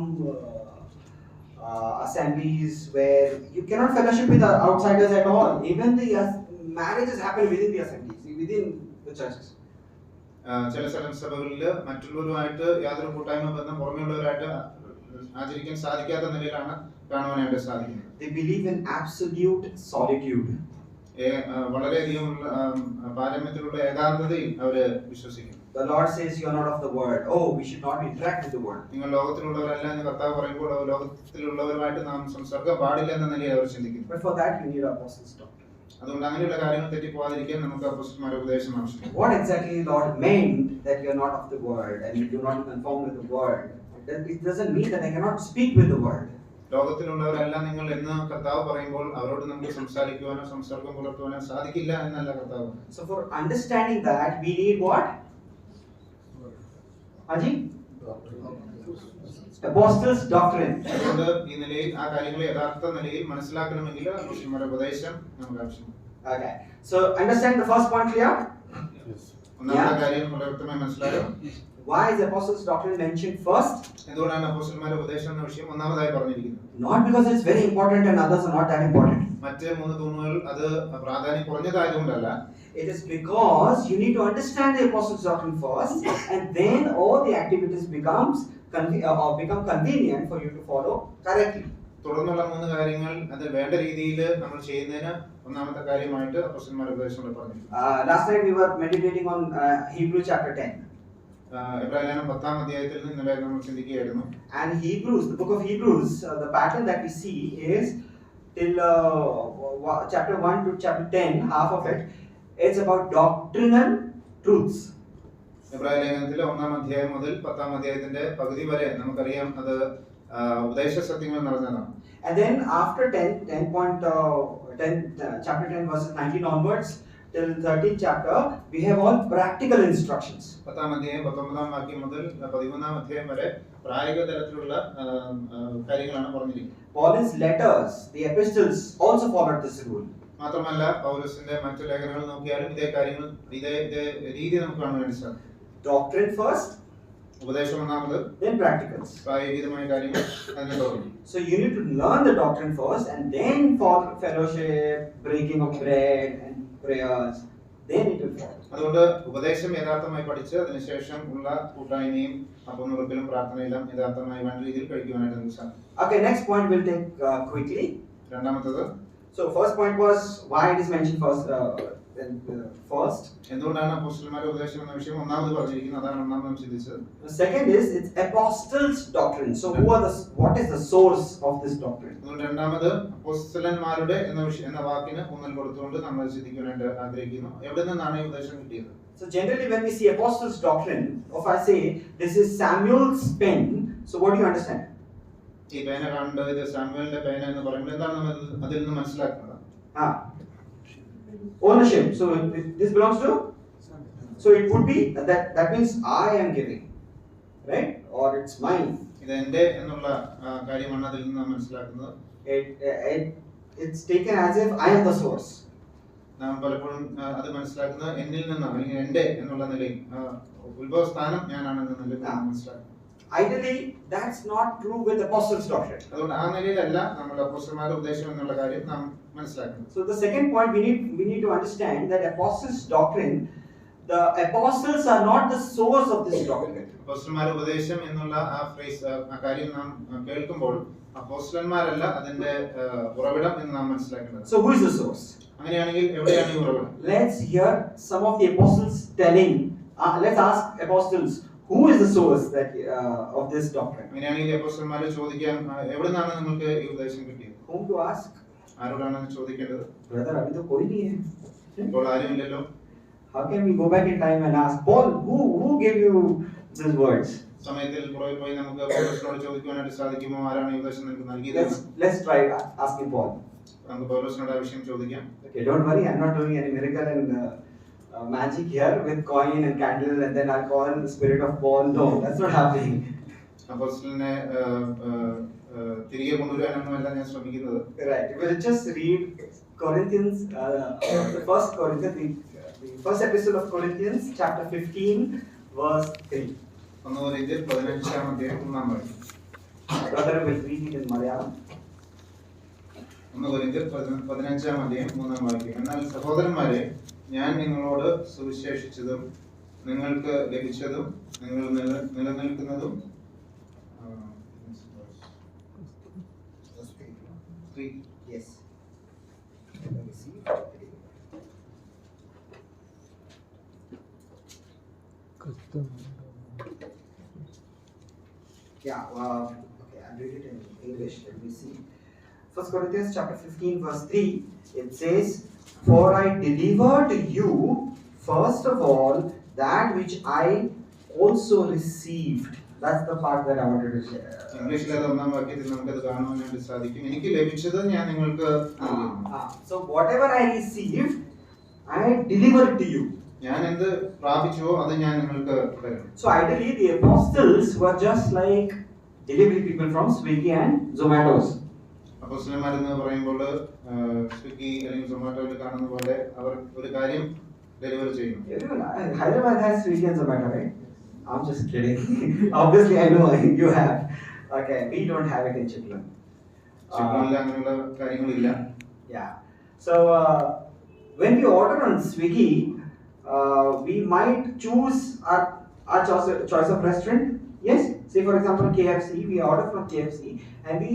C: assemblies where you cannot fellowship with outsiders at all. Even the marriages happen within the assemblies, within the churches.
D: ചില സ്ഥലം സഭകളിൽ മറ്റുള്ളവരുമായിട്ട് യാതൊരു കൂട്ടായ്മ ബന്ധം പുറമെയുള്ളവരായിട്ട് ആചരിക്കാൻ സാധിക്കാത്ത നിലയിലാണ് കാണുവാനായിട്ട് സാധിക്കുന്നത്.
C: They believe in absolute solitude.
D: വളരെയധികം പാരമ്യത്തിലുള്ള ഏകാന്തതയിൽ അവര് വിശ്വസിക്കുന്നു.
C: The Lord says you are not of the world. Oh, we should not interact with the world.
D: നിങ്ങൾ ലോകത്തിലുള്ളവരല്ല എന്ന് കർത്താവ് പറയുമ്പോൾ ലോകത്തിലുള്ളവരുമായിട്ട് നാം സംസർഗം പാടില്ല എന്ന നിലയിൽ അവർ ചിന്തിക്കുന്നു.
C: But for that you need apostles' doctrine.
D: അതുകൊണ്ട് അങ്ങനെയുള്ള കാര്യങ്ങൾ തെറ്റിപ്പോകാതിരിക്കാൻ നമുക്ക് അപ്പോസ്തലന്മാരുടെ ഉപദേശം ആവശ്യമാണ്.
C: What exactly the Lord meant that you are not of the world and you do not conform with the world? It doesn't mean that I cannot speak with the world.
D: ലോകത്തിലുള്ളവരല്ല നിങ്ങൾ എന്ന് കർത്താവ് പറയുമ്പോൾ അവരോട് നമുക്ക് സംസാരിക്കുവാനോ സംസർഗം പുലർത്തുവാനോ സാധിക്കില്ല എന്നല്ല കർത്താവ്.
C: So for understanding that we need what? Haji? Apostles' doctrine.
D: അതുകൊണ്ട് ഈ നിലയിൽ ആ കാര്യങ്ങളെ യഥാർത്ഥ നിലയിൽ മനസ്സിലാക്കണമെങ്കിൽ അപ്പോസ്തലന്മാരുടെ ഉപദേശം നമുക്ക് ആവശ്യമാണ്.
C: Okay. So understand the first point clear?
D: ഒന്നാമത്തെ കാര്യം വളരെ വ്യക്തമായി മനസ്സിലാക്കണം.
C: Why is apostles' doctrine mentioned first?
D: എന്തുകൊണ്ടാണ് അപ്പോസ്തലന്മാരുടെ ഉപദേശം എന്ന വിഷയം ഒന്നാമതായി പറഞ്ഞിരിക്കുന്നത്?
C: Not because it's very important and others are not that important.
D: മറ്റ് മൂന്ന് തൂണുകൾ അത് പ്രാധാന്യം കുറഞ്ഞതായതുകൊണ്ടല്ല.
C: It is because you need to understand the apostles' doctrine first, and then all the activities become convenient for you to follow correctly.
D: തുടർന്നുള്ള മൂന്ന് കാര്യങ്ങൾ അത് വേണ്ട രീതിയിൽ നമ്മൾ ചെയ്യുന്നതിന് ഒന്നാമത്തെ കാര്യമായിട്ട് അപ്പോസ്തലന്മാരുടെ ഉപദേശം പറഞ്ഞിരിക്കുന്നു.
C: Last night we were meditating on Hebrews chapter 10.
D: എബ്രായലേഖനം 10-ാം അധ്യായത്തിൽ നിന്നല്ലേ നമ്മൾ ചിന്തിക്കുകയായിരുന്നു.
C: And Hebrews, the book of Hebrews, the pattern that we see is till chapter 1 to chapter 10, half of it, it's about doctrinal truths.
D: എബ്രായലേഖനത്തിലെ 1-ാം അധ്യായം മുതൽ 10-ാം അധ്യായത്തിന്റെ പകുതി വരെ നമുക്കറിയാം അത് ഉപദേശ സത്യങ്ങൾ നിറഞ്ഞതാണ്.
C: And then after chapter 10 verses 19 onwards till 13th chapter, we have all practical instructions.
D: 10-ാം അധ്യായം 19-ാം വാക്യം മുതൽ 13-ാം അധ്യായം വരെ പ്രായോഗിക തലത്തിലുള്ള കാര്യങ്ങളാണ് പറഞ്ഞിരിക്കുന്നത്.
C: Paul's letters, the epistles, also followed this rule.
D: മാത്രമല്ല പൗലോസിന്റെ മറ്റു ലേഖനങ്ങൾ നോക്കിയാലും ഇതേ രീതി നമുക്ക് കാണാൻ വേണ്ടി സാധിക്കും.
C: Doctrine first,
D: ഉപദേശം ഒന്നാമത്,
C: then practicals.
D: പ്രായോഗികമായ കാര്യങ്ങൾ അതിനെ തുടങ്ങി.
C: So you need to learn the doctrine first, and then for fellowship, breaking of bread, and prayers. Then it will follow.
D: അതുകൊണ്ട് ഉപദേശം യഥാർത്ഥമായി പഠിച്ച് അതിനുശേഷം ഉള്ള കൂട്ടായ്മയും അപ്പം നുറുക്കലും പ്രാർത്ഥനയെല്ലാം യഥാർത്ഥമായി വേണ്ട രീതിയിൽ കഴിക്കുവാനായിട്ട് നമുക്ക് സാധിക്കും.
C: Okay, next point we'll take quickly.
D: രണ്ടാമത്തത്,
C: So first point was why it is mentioned first. First.
D: എന്തുകൊണ്ടാണ് അപ്പോസ്തലന്മാരുടെ ഉപദേശം എന്ന വിഷയം ഒന്നാമത് പറഞ്ഞിരിക്കുന്നത്, അതാണ് ഒന്നാമത് നാം ചിന്തിച്ചത്.
C: The second is it's apostles' doctrine. So what is the source of this doctrine?
D: അതുകൊണ്ട് രണ്ടാമത് അപ്പോസ്തലന്മാരുടെ എന്ന വാക്കിന് ഊന്നൽ കൊടുത്തുകൊണ്ട് നമ്മൾ ചിന്തിക്കാനായിട്ട് ആഗ്രഹിക്കുന്നു. എവിടെ നിന്നാണ് ഈ ഉപദേശം കിട്ടിയത്?
C: So generally when we see apostles' doctrine, if I say this is Samuel's pen, so what do you understand?
D: ഈ പേന കാണേണ്ടത് ഇത് സാമുവേലിന്റെ പേന എന്ന് പറയുമ്പോൾ എന്താണ് നമ്മൾ അതിൽ നിന്ന് മനസ്സിലാക്കുന്നത്?
C: Ownership. So this belongs to. So it would be that means I am giving, right? Or it's mine.
D: ഇത് എന്റെ എന്നുള്ള കാര്യമാണ് അതിൽ നിന്ന് നാം മനസ്സിലാക്കുന്നത്.
C: It's taken as if I am the source.
D: നാം പലപ്പോഴും അത് മനസ്സിലാക്കുന്നത് എന്നിൽ നിന്നാണ്, അല്ലെങ്കിൽ എന്റെ എന്നുള്ള നിലയിൽ ഉത്ഭവ സ്ഥാനം ഞാനാണെന്ന നിലയിൽ മനസ്സിലാക്കുന്നത്.
C: Ideally, that's not true with apostles' doctrine.
D: അതുകൊണ്ട് ആ നിലയിലല്ല നമ്മൾ അപ്പോസ്തലന്മാരുടെ ഉപദേശം എന്നുള്ള കാര്യം നാം മനസ്സിലാക്കുന്നത്.
C: So the second point we need to understand that apostles' doctrine, the apostles are not the source of this doctrine.
D: അപ്പോസ്തലന്മാരുടെ ഉപദേശം എന്നുള്ള ആ ഫ്രേസ് ആ കാര്യം നാം കേൾക്കുമ്പോൾ അപ്പോസ്തലന്മാരല്ല അതിന്റെ ഉറവിടം എന്ന് നാം മനസ്സിലാക്കേണ്ടത്.
C: So who is the source?
D: അങ്ങനെയാണെങ്കിൽ എവിടെയാണ് ഈ ഉറവിടം?
C: Let's hear some of the apostles telling. Let's ask apostles. Who is the source of this doctrine?
D: അങ്ങനെയാണെങ്കിൽ അപ്പോസ്തലന്മാരെ ചോദിക്കാൻ എവിടെ നിന്നാണ് നിങ്ങൾക്ക് ഈ ഉപദേശം കിട്ടിയത്?
C: Whom to ask?
D: ആരോടാണ് ചോദിക്കേണ്ടത്?
C: Brother, abhi to koi nahi hai.
D: ഇപ്പോൾ ആരുമില്ലല്ലോ.
C: How can we go back in time and ask Paul, who gave you these words?
D: സമയത്തിൽ പുറകെ പോയി നമുക്ക് പൗലോസിനോട് ചോദിക്കുവാനായിട്ട് സാധിക്കുമോ ആരാണ് ഈ ഉപദേശം നിങ്ങൾക്ക് നൽകിയത്?
C: Let's try asking Paul.
D: നമുക്ക് പൗലോസിനോട് ആ വിഷയം ചോദിക്കാം.
C: Okay, don't worry, I'm not doing any miracle and magic here with coin and candle and then I'll call the spirit of Paul. No, that's not happening.
D: അപ്പോസ്തലനെ തിരികെ കൊണ്ടുവരാനൊന്നുമല്ല ഞാൻ ശ്രമിക്കുന്നത്.
C: Right, we'll just read Corinthians, the first epistle of Corinthians, chapter 15, verse 3.
D: 1 Corinthians 15-ാം അധ്യായം 3-ാം വാക്യം.
C: Brother will read it in Malayalam.
D: 1 Corinthians 15-ാം അധ്യായം 3-ാം വാക്യം. എന്നാൽ സഹോദരന്മാരെ, ഞാൻ നിങ്ങളോട് സുവിശേഷിച്ചതും നിങ്ങൾക്ക് ലഭിച്ചതും നിങ്ങൾ നിലനിൽക്കുന്നതും
C: Yes. Yeah, okay, I'll read it in English. Let me see. 1 Corinthians chapter 15, verse 3, it says, "For I delivered to you, first of all, that which I also received." That's the part that I wanted to share.
D: ഇംഗ്ലീഷിലെ ഒന്നാം വാക്യത്തിൽ നമുക്കത് കാണുവാനായിട്ട് സാധിക്കും. എനിക്ക് ലഭിച്ചത് ഞാൻ നിങ്ങൾക്ക്
C: So whatever I received, I delivered to you.
D: ഞാൻ എന്ത് പ്രാപിച്ചുവോ അത് ഞാൻ നിങ്ങൾക്ക് തരും.
C: So ideally, the apostles were just like delivery people from Swiggy and Zomato's.
D: അപ്പോസ്തലന്മാരെന്ന് പറയുമ്പോൾ സ്വിഗ്ഗി അല്ലെങ്കിൽ സൊമാറ്റോയിൽ കാണുന്ന പോലെ അവർ ഒരു കാര്യം ഡെലിവർ ചെയ്യുന്നു.
C: Hyderabad has Swiggy and Zomato, right? I'm just kidding. Obviously, I know you have. Okay, we don't have it in Chitlan.
D: ചിത്രങ്ങളിൽ അങ്ങനെയുള്ള കാര്യങ്ങളില്ല.
C: Yeah. So when we order on Swiggy, we might choose our choice of restaurant. Yes. Say for example KFC, we order from KFC and we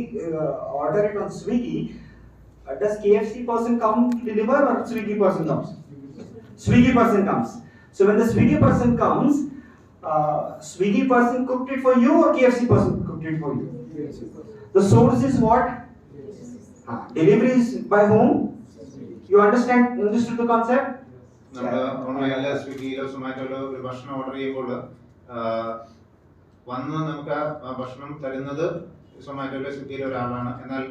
C: order it on Swiggy. Does KFC person come deliver or Swiggy person comes? Swiggy person comes. So when the Swiggy person comes, Swiggy person cooked it for you or KFC person cooked it for you? The source is what? Delivery is by whom? You understood the concept?
D: നമ്മൾ ഓൺലൈനിലോ സ്വിഗ്ഗിയിലോ സൊമാറ്റോയിലോ ഒരു ഭക്ഷണം order ചെയ്യുമ്പോൾ വന്ന് നമുക്ക് ആ ഭക്ഷണം തരുന്നത് സൊമാറ്റോയിലോ സ്വിഗ്ഗിയിലോ ഒരാളാണ്. എന്നാൽ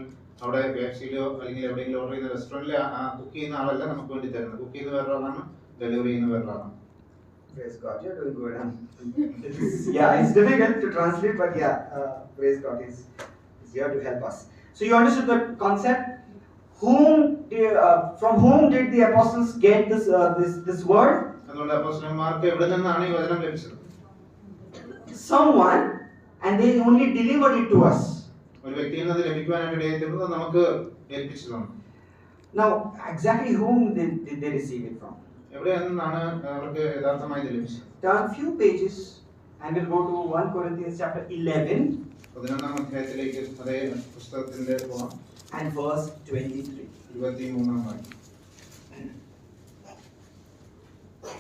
D: അവിടെ KFCയിലോ അല്ലെങ്കിൽ എവിടെയെങ്കിലും ഓർഡർ ചെയ്യുന്ന റെസ്റ്റോറൻറ്റിൽ കുക്ക് ചെയ്യുന്ന ആളല്ല നമുക്ക് വേണ്ടി തരുന്നത്. കുക്ക് ചെയ്യുന്ന വേറൊരാളാണ്, ഡെലിവറി ചെയ്യുന്ന വേറൊരാളാണ്.
C: Praise God, you're doing good. Huh? It's difficult to translate, but praise God is here to help us. So you understood the concept. From whom did the apostles get this word?
D: അതുകൊണ്ട് അപ്പോസ്തലന്മാർക്ക് എവിടെ നിന്നാണ് ഈ വചനം ലഭിച്ചത്?
C: Someone, and they only delivered it to us.
D: ഒരു വ്യക്തിയിൽ നിന്ന് ലഭിക്കുവാനായിട്ട് ഇടയായിത്തീർന്നത് നമുക്ക് ഏൽപ്പിച്ചു തന്നു.
C: Now, exactly whom did they receive it from?
D: എവിടെ നിന്നാണ് അവർക്ക് യഥാർത്ഥമായി ഇത് ലഭിച്ചത്?
C: Turn few pages and we'll go to 1 Corinthians chapter 11.
D: 11-ാം അധ്യായത്തിലേക്ക് അതേ പുസ്തകത്തിന്റെ പോകാം.
C: And verse 23.
D: 23-ാം വാക്യം.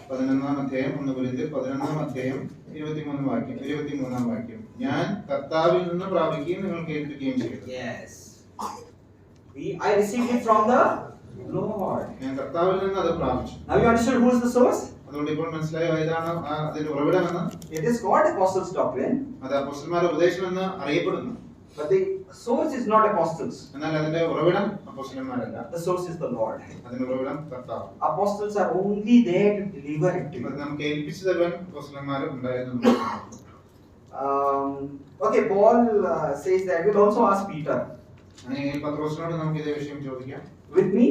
D: 11-ാം അധ്യായം 1 കൊരിന്ത്യർ 11-ാം അധ്യായം 23-ാം വാക്യം. ഞാൻ കർത്താവിൽ നിന്ന് പ്രാപിക്കുകയും നിങ്ങൾ കേൾക്കുകയും ചെയ്തു.
C: Yes. I received it from the Lord.
D: ഞാൻ കർത്താവിൽ നിന്ന് അത് പ്രാപിച്ചു.
C: Now you understand who is the source?
D: അതുകൊണ്ട് ഇപ്പോൾ മനസ്സിലായോ ഏതാണ് അതിന്റെ ഉറവിടമെന്ന്?
C: It is called apostles' doctrine.
D: അത് അപ്പോസ്തലന്മാരുടെ ഉപദേശം എന്ന് അറിയപ്പെടുന്നു.
C: But the source is not apostles.
D: എന്നാൽ അതിന്റെ ഉറവിടം അപ്പോസ്തലന്മാരല്ല.
C: The source is the Lord.
D: അതിന്റെ ഉറവിടം കർത്താവ്.
C: Apostles are only there to deliver it to you.
D: അത് നമുക്ക് ഏൽപ്പിച്ചു തരുവാൻ അപ്പോസ്തലന്മാർ ഉണ്ടായിരുന്നു.
C: Okay, Paul says that. We'll also ask Peter.
D: അങ്ങനെയെങ്കിൽ പത്രോസിനോട് നമുക്ക് ഇതേ വിഷയം ചോദിക്കാം.
C: With me?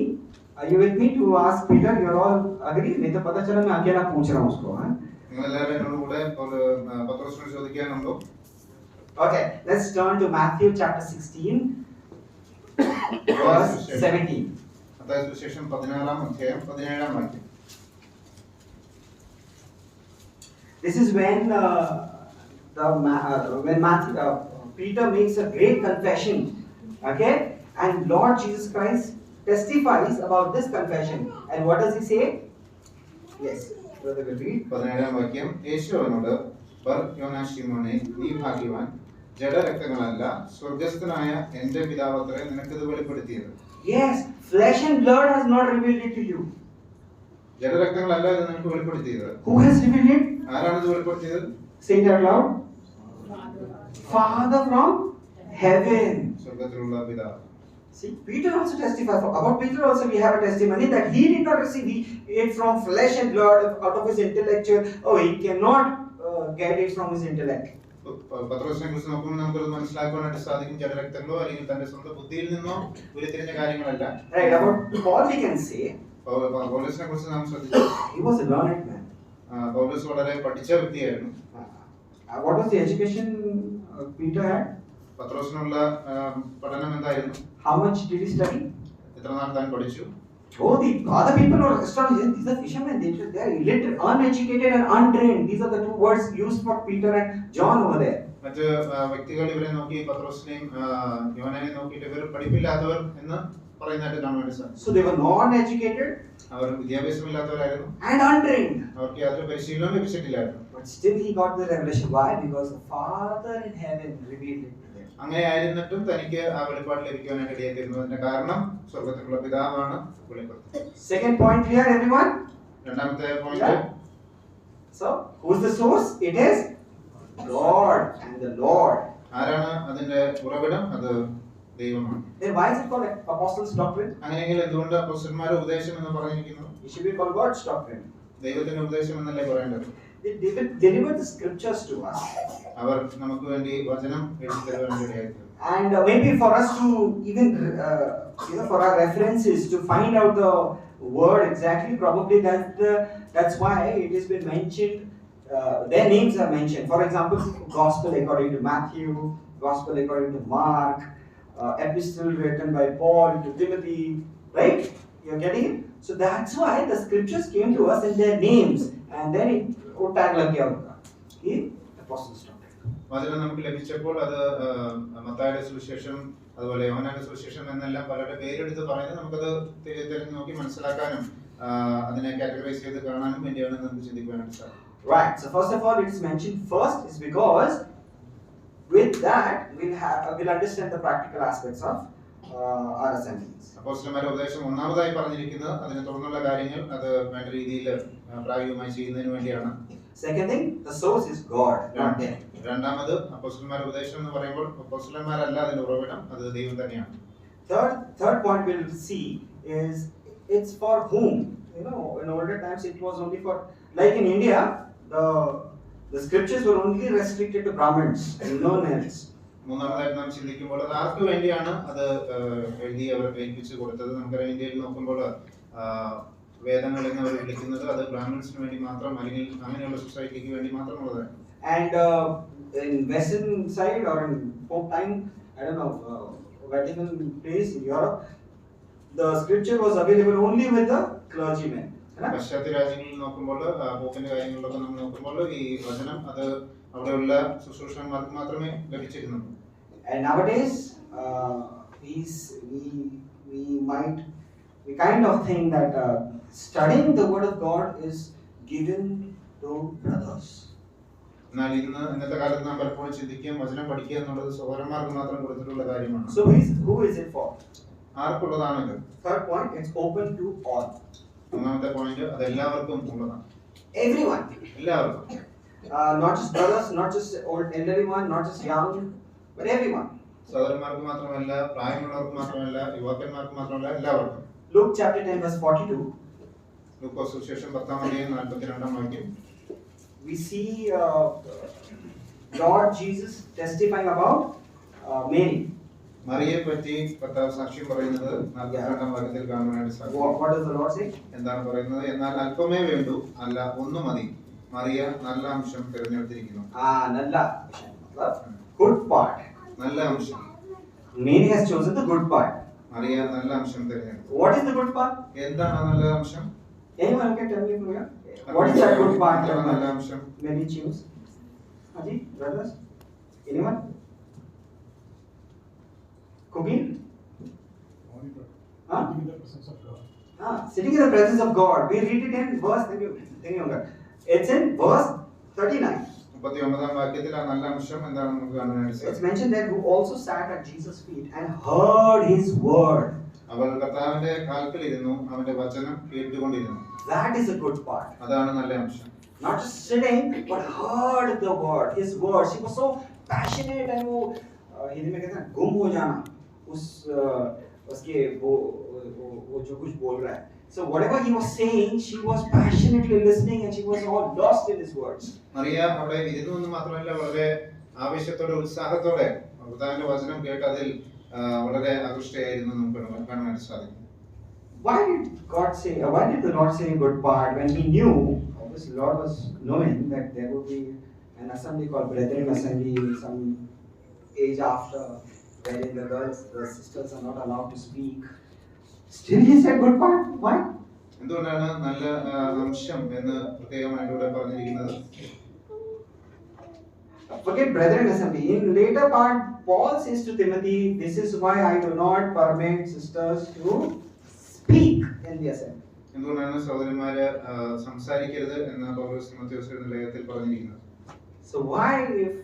C: Are you with me to ask Peter? You're all agree? नहीं तो पता चला मैं अकेला पूछ रहा हूँ उसको.
D: നിങ്ങൾ എല്ലാവരും എന്നോട് കൂടെ പത്രോസിനോട് ചോദിക്കാനുണ്ടോ?
C: Okay, let's turn to Matthew chapter 16, verse 17.
D: Mathai സുവിശേഷം 16-ാം അധ്യായം 17-ാം വാക്യം.
C: This is when Peter makes a great confession, okay, and Lord Jesus Christ testifies about this confession. And what does he say? Yes, brother will read.
D: 17-ാം വാക്യം. യേശു അവനോട്, ബർയോനാ ശിമോനേ, നീ ഭാഗ്യവാൻ, ജഡരക്തങ്ങളല്ല സ്വർഗ്ഗസ്ഥനായ എന്റെ പിതാവത്രേ നിനക്കിത് വെളിപ്പെടുത്തിയത്.
C: Yes, flesh and blood has not revealed it to you.
D: ജഡരക്തങ്ങളല്ല ഇത് നിനക്ക് വെളിപ്പെടുത്തിയത്.
C: Who has revealed it?
D: ആരാണ് ഇത് വെളിപ്പെടുത്തിയത്?
C: Say it out loud. Father from heaven.
D: സ്വർഗ്ഗത്തിലുള്ള പിതാവ്.
C: See, Peter also testifies. About Peter also we have a testimony that he did not receive it from flesh and blood, out of his intellectual. Oh, he cannot get it from his intellect.
D: പത്രോസിനെ കുറിച്ച് നോക്കുമ്പോൾ നമുക്കത് മനസ്സിലാക്കാനായിട്ട് സാധിക്കും. ജഡരക്തങ്ങളോ അല്ലെങ്കിൽ തന്റെ സ്വന്തം ബുദ്ധിയിൽ നിന്നോ ഉരുത്തിരിഞ്ഞ കാര്യങ്ങളല്ല.
C: Right. About Paul we can say.
D: പൗലോസിനെ കുറിച്ച് നാം ശ്രദ്ധിച്ചു.
C: He was a learned man.
D: പൗലോസ് വളരെ പഠിച്ച വ്യക്തിയായിരുന്നു.
C: What was the education Peter had?
D: പത്രോസിനുള്ള പഠനം എന്തായിരുന്നു?
C: How much did he study?
D: എത്ര നാൾ താൻ പഠിച്ചു?
C: Oh, the other people are astonished. These are fishermen. They are illiterate, uneducated and untrained. These are the two words used for Peter and John over there.
D: മറ്റ് വ്യക്തികൾ ഇവരെ നോക്കി പത്രോസിനെയും യോഹന്നാനെയും നോക്കിയിട്ട് ഇവർ പഠിപ്പില്ലാത്തവർ എന്ന് പറയുന്നതായിട്ട് കാണാൻ വേണ്ടി സാധിക്കും.
C: So they were not educated.
D: Our വിദ്യാഭ്യാസമില്ലാത്തവരായിരുന്നു.
C: And untrained.
D: അവർക്ക് യാതൊരു പരിശീലനവും ലഭിച്ചിട്ടില്ലായിരുന്നു.
C: But still he got the revelation. Why? Because the Father in heaven revealed it to them.
D: അങ്ങനെ ആയിരുന്നിട്ടും തനിക്ക് ആ വെളിപ്പാട് ലഭിക്കുവാനായിട്ട് ഇടയായിത്തീരുന്നതിന്റെ കാരണം സ്വർഗ്ഗത്തിലുള്ള പിതാവാണ് വെളിപ്പെടുത്തുന്നത്.
C: Second point clear, everyone?
D: രണ്ടാമത്തെ point.
C: So, who's the source? It is God and the Lord.
D: ആരാണ് അതിന്റെ ഉറവിടം? അത് ദൈവമാണ്.
C: Then why is it called apostles' doctrine?
D: അങ്ങനെയെങ്കിൽ എന്തുകൊണ്ട് അപ്പോസ്തലന്മാരുടെ ഉപദേശം എന്ന് പറഞ്ഞിരിക്കുന്നു?
C: It should be called God's doctrine.
D: ദൈവത്തിന്റെ ഉപദേശം എന്നല്ലേ പറയേണ്ടത്?
C: They delivered the scriptures to us.
D: അവർ നമുക്ക് വേണ്ടി വചനം എഴുതി തരുവാനായിട്ട് ഇടയായിത്തീർന്നു.
C: And maybe for us to even for our references to find out the word exactly, probably that's why it has been mentioned. Their names are mentioned. For example, Gospel according to Matthew, Gospel according to Mark, epistle written by Paul to Timothy. Right? You're getting it? So that's why the scriptures came to us in their names, and then it tag lag gaya hoga. Okay? Apostles' doctrine.
D: വചനം നമുക്ക് ലഭിച്ചപ്പോൾ അത് മത്തായിയുടെ സുവിശേഷം അതുപോലെ യോഹന്നാന്റെ സുവിശേഷം എന്നെല്ലാം പലരുടെ പേരെടുത്ത് പറയുന്നത് നമുക്കത് തിരഞ്ഞു നോക്കി മനസ്സിലാക്കാനും അതിനെ കാറ്റഗറൈസ് ചെയ്ത് കാണാനും വേണ്ടിയാണ് നമുക്ക് ചിന്തിക്കുവാനായിട്ട് സാധിക്കും.
C: Right. So first of all, it is mentioned first is because with that we'll understand the practical aspects of our assemblies.
D: അപ്പോസ്തലന്മാരുടെ ഉപദേശം ഒന്നാമതായി പറഞ്ഞിരിക്കുന്നത് അതിനെ തുടർന്നുള്ള കാര്യങ്ങൾ അത് വേണ്ട രീതിയിൽ പ്രായോഗികമായി ചെയ്യുന്നതിന് വേണ്ടിയാണ്.
C: Second thing, the source is God, not them.
D: രണ്ടാമത് അപ്പോസ്തലന്മാരുടെ ഉപദേശം എന്ന് പറയുമ്പോൾ അപ്പോസ്തലന്മാരല്ല അതിന്റെ ഉറവിടം, അത് ദൈവം തന്നെയാണ്.
C: Third point we'll see is it's for whom. In older times it was only for, like in India, the scriptures were only restricted to Brahmins and no one else.
D: മൂന്നാമതായിട്ട് നാം ചിന്തിക്കുമ്പോൾ അത് ആർക്ക് വേണ്ടിയാണ് അത് എഴുതി അവർ ഏൽപ്പിച്ചു കൊടുത്തത്? നമുക്കറിയാം, ഇന്ത്യയിൽ നോക്കുമ്പോൾ വേദങ്ങൾ എന്നവർ വിളിക്കുന്നത് അത് ബ്രാഹ്മിൺസിന് വേണ്ടി മാത്രം, അല്ലെങ്കിൽ അങ്ങനെയുള്ള സൊസൈറ്റിക്ക് വേണ്ടി മാത്രമുള്ളതാണ്.
C: And in Western side or in Pope time, I don't know, Vatican place in Europe, the scripture was available only with the clergymen.
D: പാശ്ചാത്യ രാജ്യങ്ങളിൽ നോക്കുമ്പോൾ, പോപ്പിന്റെ കാര്യങ്ങളിലൊക്കെ നമ്മൾ നോക്കുമ്പോൾ ഈ വചനം അത് അവിടെയുള്ള ശുശ്രൂഷകന്മാർക്ക് മാത്രമേ ലഭിച്ചിരുന്നുള്ളൂ.
C: And nowadays, we kind of think that studying the word of God is given to brothers.
D: എന്നാൽ ഇന്നത്തെ കാലത്ത് നാം പലപ്പോഴും ചിന്തിക്കുകയും വചനം പഠിക്കുക എന്നുള്ളത് സഹോദരന്മാർക്ക് മാത്രം കൊടുത്തിട്ടുള്ള കാര്യമാണ്.
C: So who is it for?
D: ആർക്കുള്ളതാണിത്?
C: Third point, it's open to all.
D: മൂന്നാമത്തെ പോയിന്റ്, അത് എല്ലാവർക്കും ഉള്ളതാണ്.
C: Everyone.
D: എല്ലാവർക്കും.
C: Not just brothers, not just old elderly one, not just young, but everyone.
D: സഹോദരന്മാർക്ക് മാത്രമല്ല, പ്രായമുള്ളവർക്ക് മാത്രമല്ല, യുവാക്കന്മാർക്ക് മാത്രമല്ല, എല്ലാവർക്കും.
C: Luke chapter 10 verse 42.
D: ലൂക്കോസ് സുവിശേഷം 10:42 വാക്യം.
C: We see Lord Jesus testifying about Mary.
D: മറിയയെ പറ്റി കർത്താവ് സാക്ഷ്യം പറയുന്നത് 42 വാക്യത്തിൽ കാണുവാനായിട്ട് സാധിക്കും.
C: What does the Lord say?
D: എന്താണ് പറയുന്നത്? എന്നാൽ അല്പമേ വേണ്ടൂ, അല്ല ഒന്നു മതി, മറിയ നല്ല അംശം തിരഞ്ഞെടുത്തിരിക്കുന്നു.
C: Nalla. Good part.
D: നല്ല അംശം.
C: Mary has chosen the good part.
D: Mariya നല്ല അംശം തിരഞ്ഞെടുത്തു.
C: What is the good part?
D: എന്താണ് ആ നല്ല അംശം?
C: Anyone can tell me from here? What is that good part?
D: നല്ല അംശം.
C: Mary choose. Haji, brothers? Anyone? Cooking? Huh? Sitting in the presence of God. We read it in verse. It's in verse 39.
D: 39 വാക്യത്തിൽ ആ നല്ല അംശം എന്താണെന്ന് നമുക്ക് കാണാനായിട്ട്
C: It's
D: സാധിക്കും.
C: mentioned that who also sat at Jesus' feet and heard his word.
D: അവൾ കർത്താവിന്റെ കാൽക്കൽ ഇരുന്നു, അവന്റെ വചനം കേട്ടുകൊണ്ടിരുന്നു.
C: That is a good part.
D: അതാണ് നല്ല അംശം.
C: Not just sitting, but heard the word, his word. She was so passionate and वो हिंदी में कहते हैं गुम हो जाना उसके वो जो कुछ बोल रहा है. So whatever he was saying, she was passionately listening and she was all lost in his words.
D: Mariya അവിടെ ഇരുന്നു എന്ന് മാത്രമല്ല, വളരെ ആവേശത്തോടെ ഉത്സാഹത്തോടെ കർത്താവിന്റെ വചനം കേട്ട് അതിൽ വളരെ ആകൃഷ്ടയായിരുന്നു നമുക്ക് കാണാനായിട്ട് സാധിക്കും.
C: Why did the Lord say good part when he knew, obviously Lord was knowing that there would be an assembly called Brethren Assembly some age after, wherein the sisters are not allowed to speak. Still he said good part. Why?
D: എന്തുകൊണ്ടാണ് നല്ല അംശം എന്ന് പ്രത്യേകമായിട്ട് ഇവിടെ പറഞ്ഞിരിക്കുന്നത്?
C: Forget Brethren Assembly. In later part, Paul says to Timothy, "This is why I do not permit sisters to speak in the assembly."
D: എന്തുകൊണ്ടാണ് സഹോദരന്മാര് സംസാരിക്കരുത് എന്ന് പൗലോസ് തിമോഥെയോസിന്റെ ലേഖനത്തിൽ പറഞ്ഞിരിക്കുന്നത്?
C: So why, if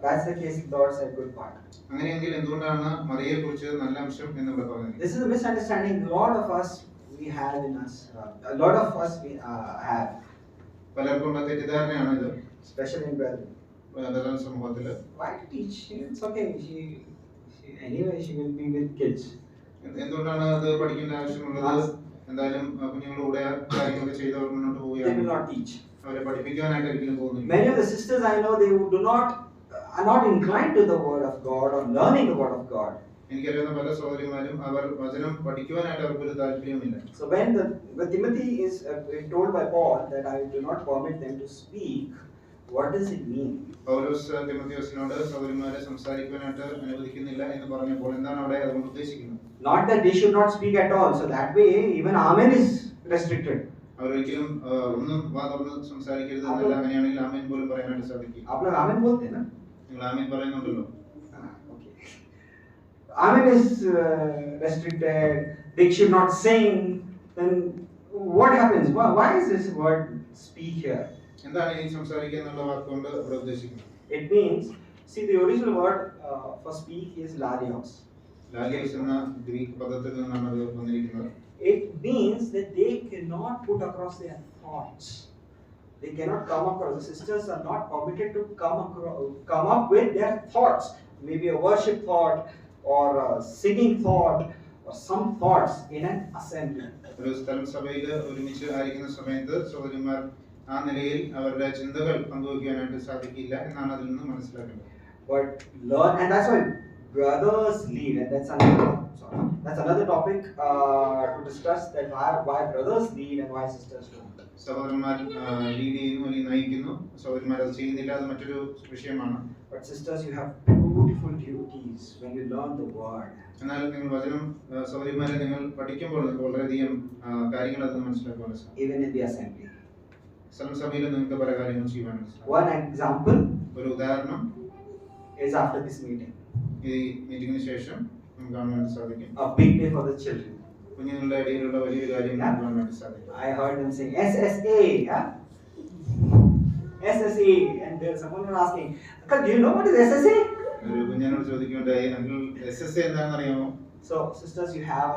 C: that's the case, Lord said good part?
D: അങ്ങനെയെങ്കിൽ എന്തുകൊണ്ടാണ് മറിയയെ കുറിച്ച് നല്ല അംശം എന്ന് ഇവിടെ പറഞ്ഞത്?
C: This is a misunderstanding a lot of us we have in us. A lot of us we have.
D: പലർക്കും ഉള്ള തെറ്റിദ്ധാരണയാണ് ഇത്,
C: Especially in brethren.
D: സമൂഹത്തില്.
C: Why to teach? It's okay. Anyway, she will be with kids.
D: എന്തുകൊണ്ടാണ് അത് പഠിക്കേണ്ട ആവശ്യമുള്ളത്? എന്തായാലും കുഞ്ഞുങ്ങളുടെ കാര്യങ്ങളൊക്കെ ചെയ്തവർ മുന്നോട്ട്
C: They will
D: പോവുകയാണ്.
C: not teach.
D: അവരെ പഠിപ്പിക്കാനായിട്ട് ഒരിക്കലും പോകുന്നില്ല.
C: Many of the sisters I know, they are not inclined to the word of God or learning the word of God.
D: എനിക്കറിയുന്ന പല സഹോദരിമാരും അവർ വചനം പഠിക്കുവാനായിട്ട് അവർക്കൊരു താല്പര്യമില്ല.
C: So when Timothy is told by Paul that I do not permit them to speak, what does it mean?
D: പൗലോസ് തിമോഥെയോസിനോട് സഹോദരിമാരെ സംസാരിക്കുവാനായിട്ട് അനുവദിക്കുന്നില്ല എന്ന് പറഞ്ഞപ്പോൾ എന്താണ് അവിടെ അതുകൊണ്ട് ഉദ്ദേശിക്കുന്നത്?
C: Not that they should not speak at all. So that way, even amen is restricted.
D: അവരൊരിക്കലും ഒന്നും വാ തുറന്ന് സംസാരിക്കരുത് എന്നല്ല. അങ്ങനെയാണെങ്കിൽ ആമേൻ പോലും പറയാനായിട്ട് സാധിക്കും.
C: आप लोग आमेन बोलते हैं ना?
D: നിങ്ങൾ ആമേൻ പറയുന്നുണ്ടല്ലോ.
C: Okay. Amen is restricted. They should not sing. Then what happens? Why is this word speak here?
D: എന്താണ് ഈ സംസാരിക്കുക എന്നുള്ള വാക്കുകൊണ്ട് അവിടെ ഉദ്ദേശിക്കുന്നത്?
C: It means, see, the original word for speak is larios.
D: ലാലിയോസ് എന്ന ഗ്രീക്ക് പദത്തിൽ നിന്നാണ് അത് വന്നിരിക്കുന്നത്.
C: It means that they cannot put across their thoughts. They cannot come across. The sisters are not permitted to come up with their thoughts. Maybe a worship thought or a singing thought or some thoughts in an assembly.
D: ഒരു സ്ഥലം സഭയിൽ ഒരുമിച്ച് ആയിരിക്കുന്ന സമയത്ത് സഹോദരിമാർ ആ നിലയിൽ അവരുടെ ചിന്തകൾ പങ്കുവയ്ക്കാനായിട്ട് സാധിക്കില്ല എന്നാണ് അതിൽ നിന്ന് മനസ്സിലാക്കേണ്ടത്.
C: But learn, and that's why brothers lead, and that's another topic to discuss, that why brothers lead and why sisters don't.
D: സഹോദരന്മാർ ലീഡ് ചെയ്യുന്നു അല്ലെങ്കിൽ നയിക്കുന്നു, സഹോദരന്മാർ അത് ചെയ്യുന്നില്ല, അത് മറ്റൊരു വിഷയമാണ്.
C: But sisters, you have beautiful duties when you learn the word.
D: എന്നാൽ നിങ്ങൾ വചനം സഹോദരിമാരെ നിങ്ങൾ പഠിക്കുമ്പോൾ വളരെയധികം കാര്യങ്ങൾ അത് മനസ്സിലാക്കാൻ സാധിക്കും.
C: Even in the assembly.
D: സഭയിൽ നിങ്ങൾക്ക് പല കാര്യങ്ങൾ ചെയ്യാൻ സാധിക്കും.
C: One example
D: ഒരു ഉദാഹരണം
C: is after this meeting.
D: ഈ മീറ്റിംഗിന് ശേഷം നമുക്ക് കാണാൻ വേണ്ടി സാധിക്കും.
C: A big day for the children.
D: കുഞ്ഞുങ്ങളുടെ ഇടയിലുള്ള വലിയൊരു കാര്യം കാണാൻ വേണ്ടി സാധിക്കും.
C: I heard them saying SSA, yeah? SSA, and there someone was asking, "Uncle, do you know what is SSA?"
D: ഒരു കുഞ്ഞിനോട് ചോദിക്കുകയുണ്ടായി, നിങ്ങൾ SSA എന്താണെന്ന് അറിയാമോ?
C: So, sisters, you have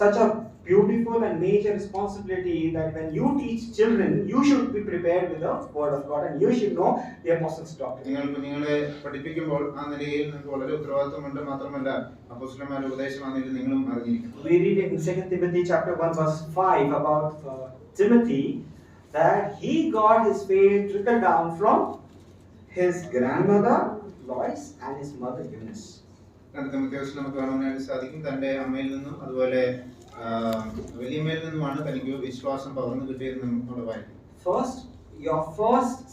C: such a beautiful and major responsibility that when you teach children, you should be prepared with the word of God and you should know the apostles' doctrine.
D: നിങ്ങൾ കുഞ്ഞുങ്ങളെ പഠിപ്പിക്കുമ്പോൾ ആ നിലയിൽ നിങ്ങൾക്ക് വളരെ ഉത്തരവാദിത്വമുണ്ട്. മാത്രമല്ല അപ്പോസ്തലന്മാരുടെ ഉപദേശം ആ നിലയിൽ നിങ്ങളും അറിഞ്ഞിരിക്കണം.
C: We read in 2 Timothy chapter 1 verse 5 about Timothy, that he got his faith trickled down from his grandmother Lois and his mother Eunice.
D: തിമോഥെയോസിൽ നമുക്ക് കാണാനായിട്ട് സാധിക്കും, തന്റെ അമ്മയിൽ നിന്നും അതുപോലെ വലിയമ്മയിൽ നിന്നുമാണ് തനിക്ക് വിശ്വാസം പകർന്നു കിട്ടിയതെന്ന് നമ്മുടെ വായിക്കും.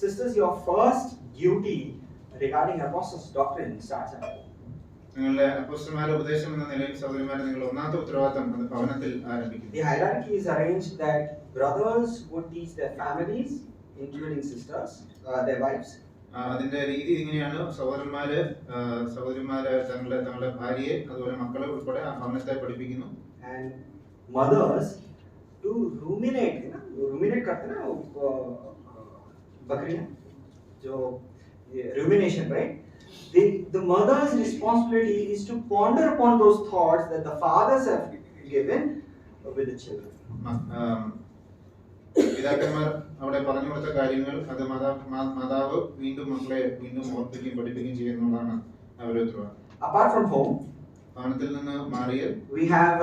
C: Sisters, your first duty regarding apostles' doctrine starts at home.
D: നിങ്ങളുടെ അപ്പോസ്തലന്മാരുടെ ഉപദേശം എന്ന നിലയിൽ സഹോദരിമാരെ നിങ്ങൾ ഒന്നാമത്തെ ഉത്തരവാദിത്തം അത് ഭവനത്തിൽ ആരംഭിക്കുന്നു.
C: The hierarchy is arranged that brothers would teach their families, including sisters, their wives.
D: അതിന്റെ രീതി ഇങ്ങനെയാണ്, സഹോദരിമാര് തങ്ങളുടെ ഭാര്യയെ അതുപോലെ മക്കളെ ഉൾപ്പെടെ ആ ഭവനത്തെ പഠിപ്പിക്കുന്നു.
C: And mothers to ruminate करते ना बकरियां जो rumination, right? The mother's responsibility is to ponder upon those thoughts that the fathers have given with the children.
D: പിതാക്കന്മാർ അവിടെ പറഞ്ഞു കൊടുത്ത കാര്യങ്ങൾ അത് മാതാവ് വീണ്ടും മക്കളെ വീണ്ടും ഓർപ്പിക്കുകയും പഠിപ്പിക്കുകയും ചെയ്യുന്നതാണ് അവരുടെ ഉത്തരവാദിത്വം.
C: Apart from home,
D: ഭവനത്തിൽ നിന്ന് മാറിയ
C: we have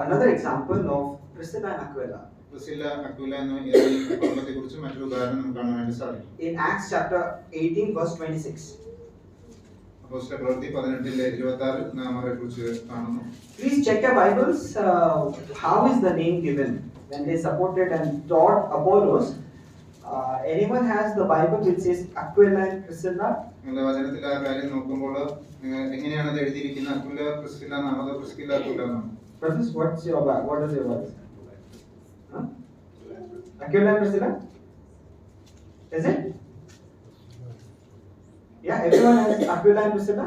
C: another example of Priscilla and Aquila.
D: Priscilla Aquila എന്ന കുടുംബത്തെ കുറിച്ച് മറ്റൊരു ഉദാഹരണം നമുക്ക് കാണാനായിട്ട് സാധിക്കും.
C: In Acts chapter 18 verse 26.
D: അപ്പോസ്തല പ്രവൃത്തി 18:26 നാം അവരെ കുറിച്ച് കാണുന്നു.
C: Please check your Bibles. How is the name given when they supported and taught Apollos? Anyone has the Bible which says Aquila and Priscilla?
D: നിങ്ങളുടെ വചനത്തിൽ ആ കാര്യം നോക്കുമ്പോൾ എങ്ങനെയാണ് അത് എഴുതിയിരിക്കുന്നത്? അക്വില പ്രിസ്കില്ല എന്നാണ്, അതോ പ്രിസ്കില്ല അക്വില എന്നാണ്?
C: Brothers, what is your Bible? Huh? Aquila and Priscilla? Is it? Yeah, everyone has Aquila and Priscilla?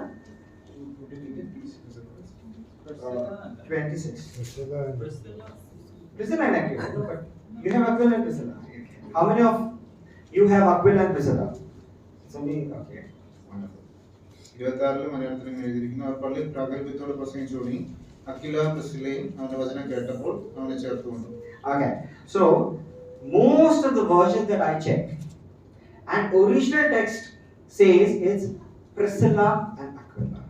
C: 26. Priscilla and Aquila. But you have Aquila and Priscilla. How many of you have Aquila and Priscilla? It's only okay.
D: 26 മലയാളത്തിൽ എഴുതിയിരിക്കുന്നു. അവർ പള്ളിയിൽ പ്രാഗൽഭ്യത്തോടെ പ്രസംഗിച്ചു തുടങ്ങി. Aquila പ്രിസ്കില്ലയും അവന്റെ വചനം കേട്ടപ്പോൾ അവനെ ചേർത്തുകൊണ്ടു.
C: Okay, so most of the versions that I checked, and original text says it's Priscilla and Aquila.